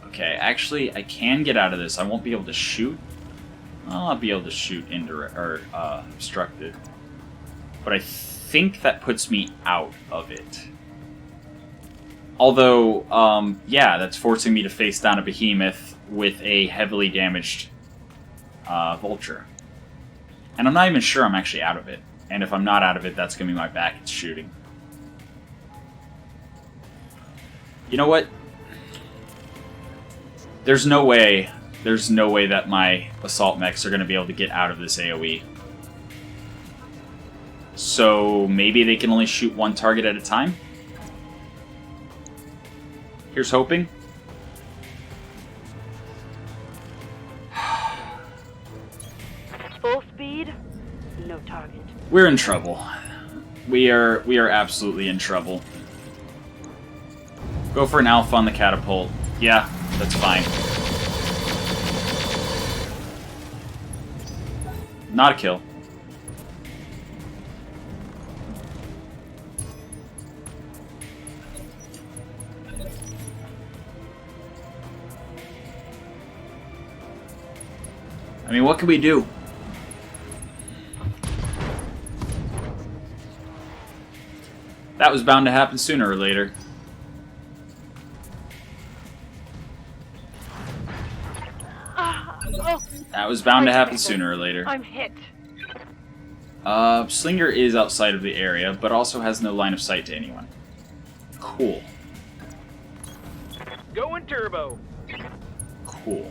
Okay, actually, I can get out of this. I won't be able to shoot. Well, I'll be able to shoot indirect or obstructed. But I think that puts me out of it. Although, yeah, that's forcing me to face down a behemoth with a heavily damaged vulture. And I'm not even sure I'm actually out of it. And if I'm not out of it, that's going to be my back it's shooting. You know what? There's no way that my assault mechs are going to be able to get out of this AoE. So maybe they can only shoot one target at a time? Here's hoping. Full speed, no target. We're in trouble. We are absolutely in trouble. Go for an alpha on the catapult. Yeah, that's fine. Not a kill. I mean, what can we do? That was bound to happen sooner or later. That was bound to happen sooner or later. I'm hit. Slinger is outside of the area, but also has no line of sight to anyone. Cool. Going turbo. Cool.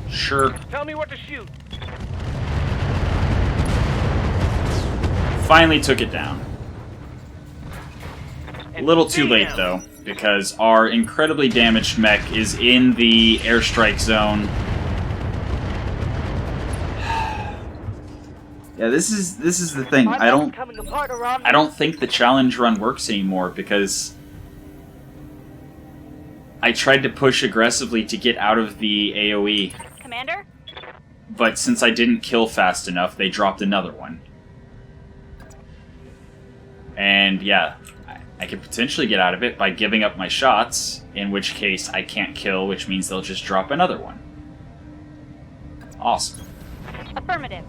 Sure. Tell me what to shoot. Finally took it down. A little too late, though, because our incredibly damaged mech is in the airstrike zone. Yeah, this is the thing. I don't think the challenge run works anymore because I tried to push aggressively to get out of the AoE. Commander? But since I didn't kill fast enough, they dropped another one. And yeah, I could potentially get out of it by giving up my shots, in which case I can't kill, which means they'll just drop another one. Awesome. Affirmative.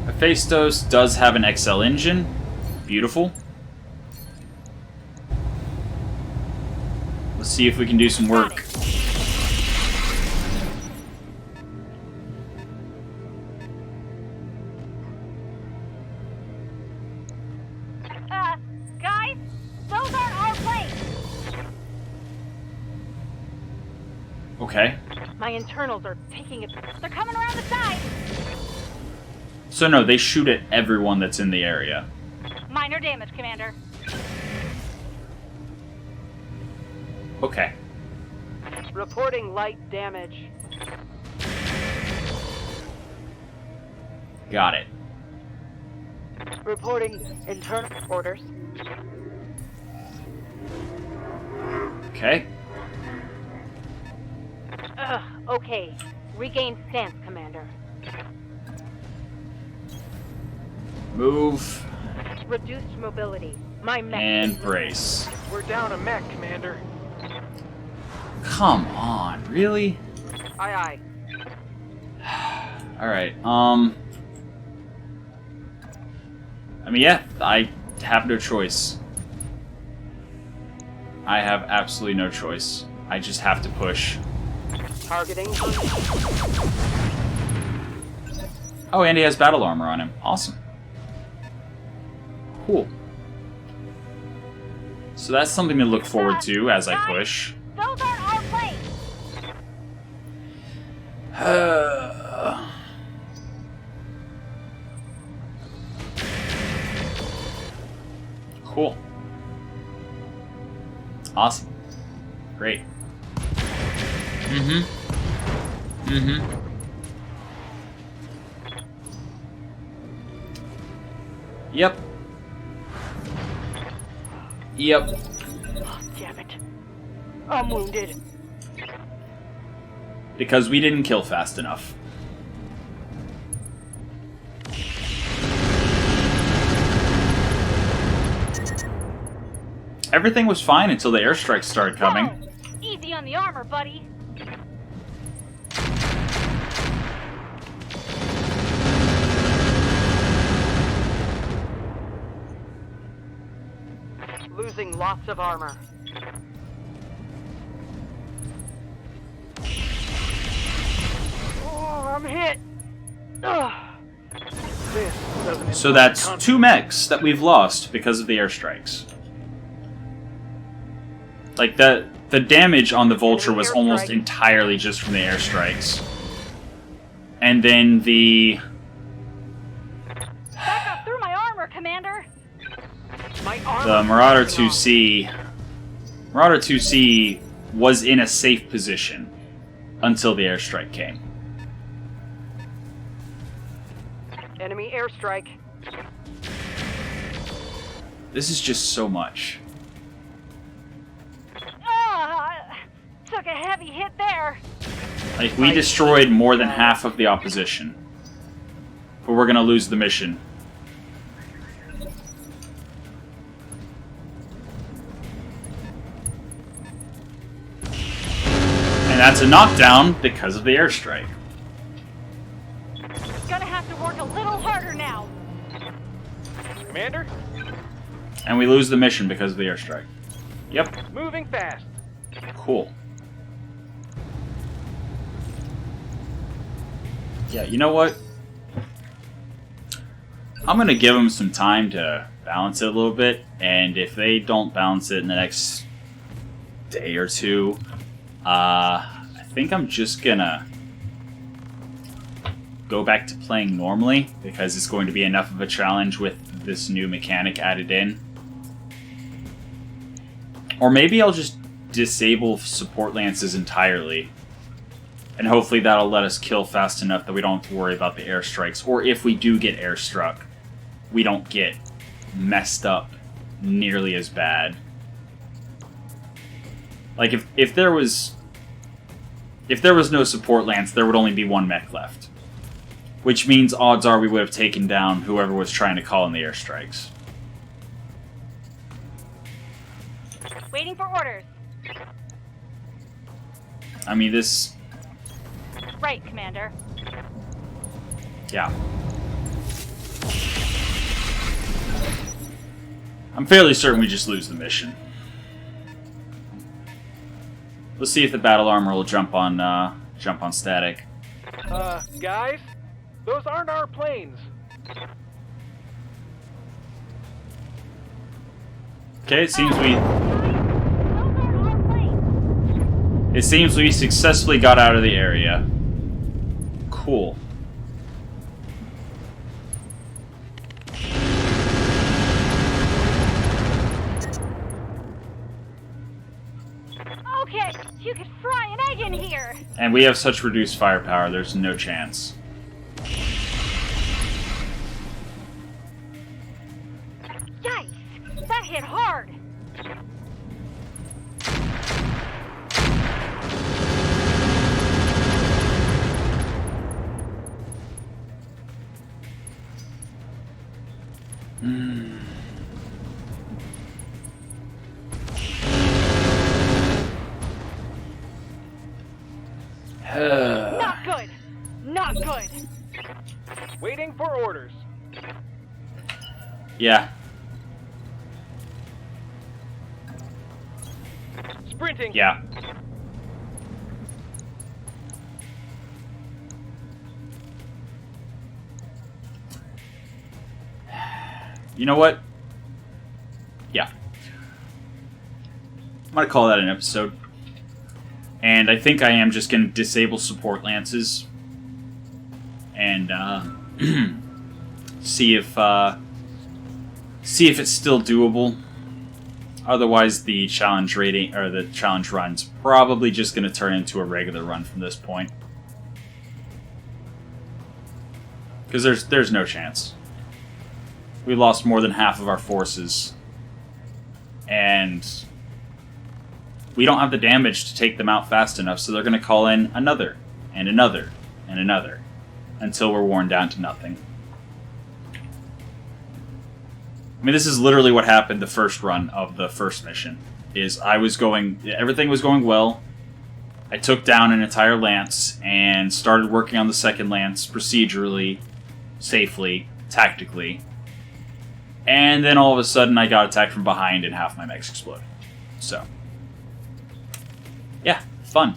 Hephaestus does have an XL engine. Beautiful. Let's see if we can do some work. Guys, those aren't our planes. Okay. My internals are taking it. They're coming around the side. So no, they shoot at everyone that's in the area. Minor damage, Commander. Okay. Reporting light damage. Got it. Reporting internal orders. Okay. Okay. Regain stance, Commander. Move Reduced mobility. My mech. and brace. We're down a mech, Commander. Come on, really? Aye, aye. Alright, I mean, yeah, I have no choice. I have absolutely no choice. I just have to push. Targeting. Oh, and he has battle armor on him. Awesome. Cool. So that's something to look forward to as I push. Those aren't our planes. Cool. Awesome. Great. Mm-hmm. Mm-hmm. Yep. Yep. Oh, damn it. I'm wounded. Because we didn't kill fast enough. Everything was fine until the airstrikes started coming. Whoa! Easy on the armor, buddy. Losing lots of armor. Oh, I'm hit. Ugh. This doesn't So that's 2 mechs that we've lost because of the airstrikes. Like, the damage on the Vulture was almost entirely just from the airstrikes. And then the... Back up through my armor, Commander. My armor. The Marauder 2C... Marauder 2C was in a safe position until the airstrike came. Enemy airstrike. This is just so much. Took a heavy hit there. Like, we destroyed more than half of the opposition. But we're gonna lose the mission. And that's a knockdown because of the airstrike. Gonna have to work a little harder now. Commander, And we lose the mission because of the airstrike. Yep. moving fast. Cool. Yeah, you know what? I'm gonna give them some time to balance it a little bit, and if they don't balance it in the next day or two, I think I'm just gonna go back to playing normally, because it's going to be enough of a challenge with this new mechanic added in. Or maybe I'll just disable support lances entirely, and hopefully that'll let us kill fast enough that we don't have to worry about the airstrikes. Or if we do get airstruck, we don't get messed up nearly as bad. Like, if there was no support lance, there would only be 1 mech left. Which means odds are we would have taken down whoever was trying to call in the airstrikes. Waiting for orders. I mean, this... Right, Commander. Yeah. I'm fairly certain we just lose the mission. Let's see if the battle armor will jump on static. Guys, those aren't our planes. Okay, it seems we... Those aren't our planes. It seems we successfully got out of the area. Cool. Okay, you could fry an egg in here. And we have such reduced firepower, there's no chance. Yikes! That hit hard. Not good. Not good. Waiting for orders. Yeah. Sprinting. Yeah. You know what? Yeah. I'm gonna call that an episode. And I think I am just gonna disable support lances. And, see if it's still doable. Otherwise, the challenge rating or the challenge run's probably just going to turn into a regular run from this point. Because there's no chance. We lost more than half of our forces, and we don't have the damage to take them out fast enough, so they're going to call in another, and another, and another, until we're worn down to nothing. I mean, this is literally what happened the first run of the first mission. Everything was going well. I took down an entire lance and started working on the second lance procedurally, safely, tactically. And then all of a sudden I got attacked from behind and half my mechs exploded. So, yeah, fun.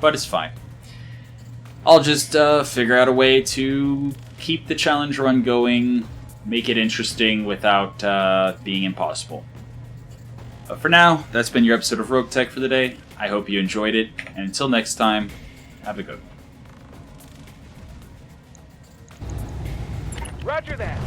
But it's fine. I'll just figure out a way to keep the challenge run going, make it interesting without being impossible. But for now, that's been your episode of Roguetech for the day. I hope you enjoyed it, and until next time, have a good one. Roger that.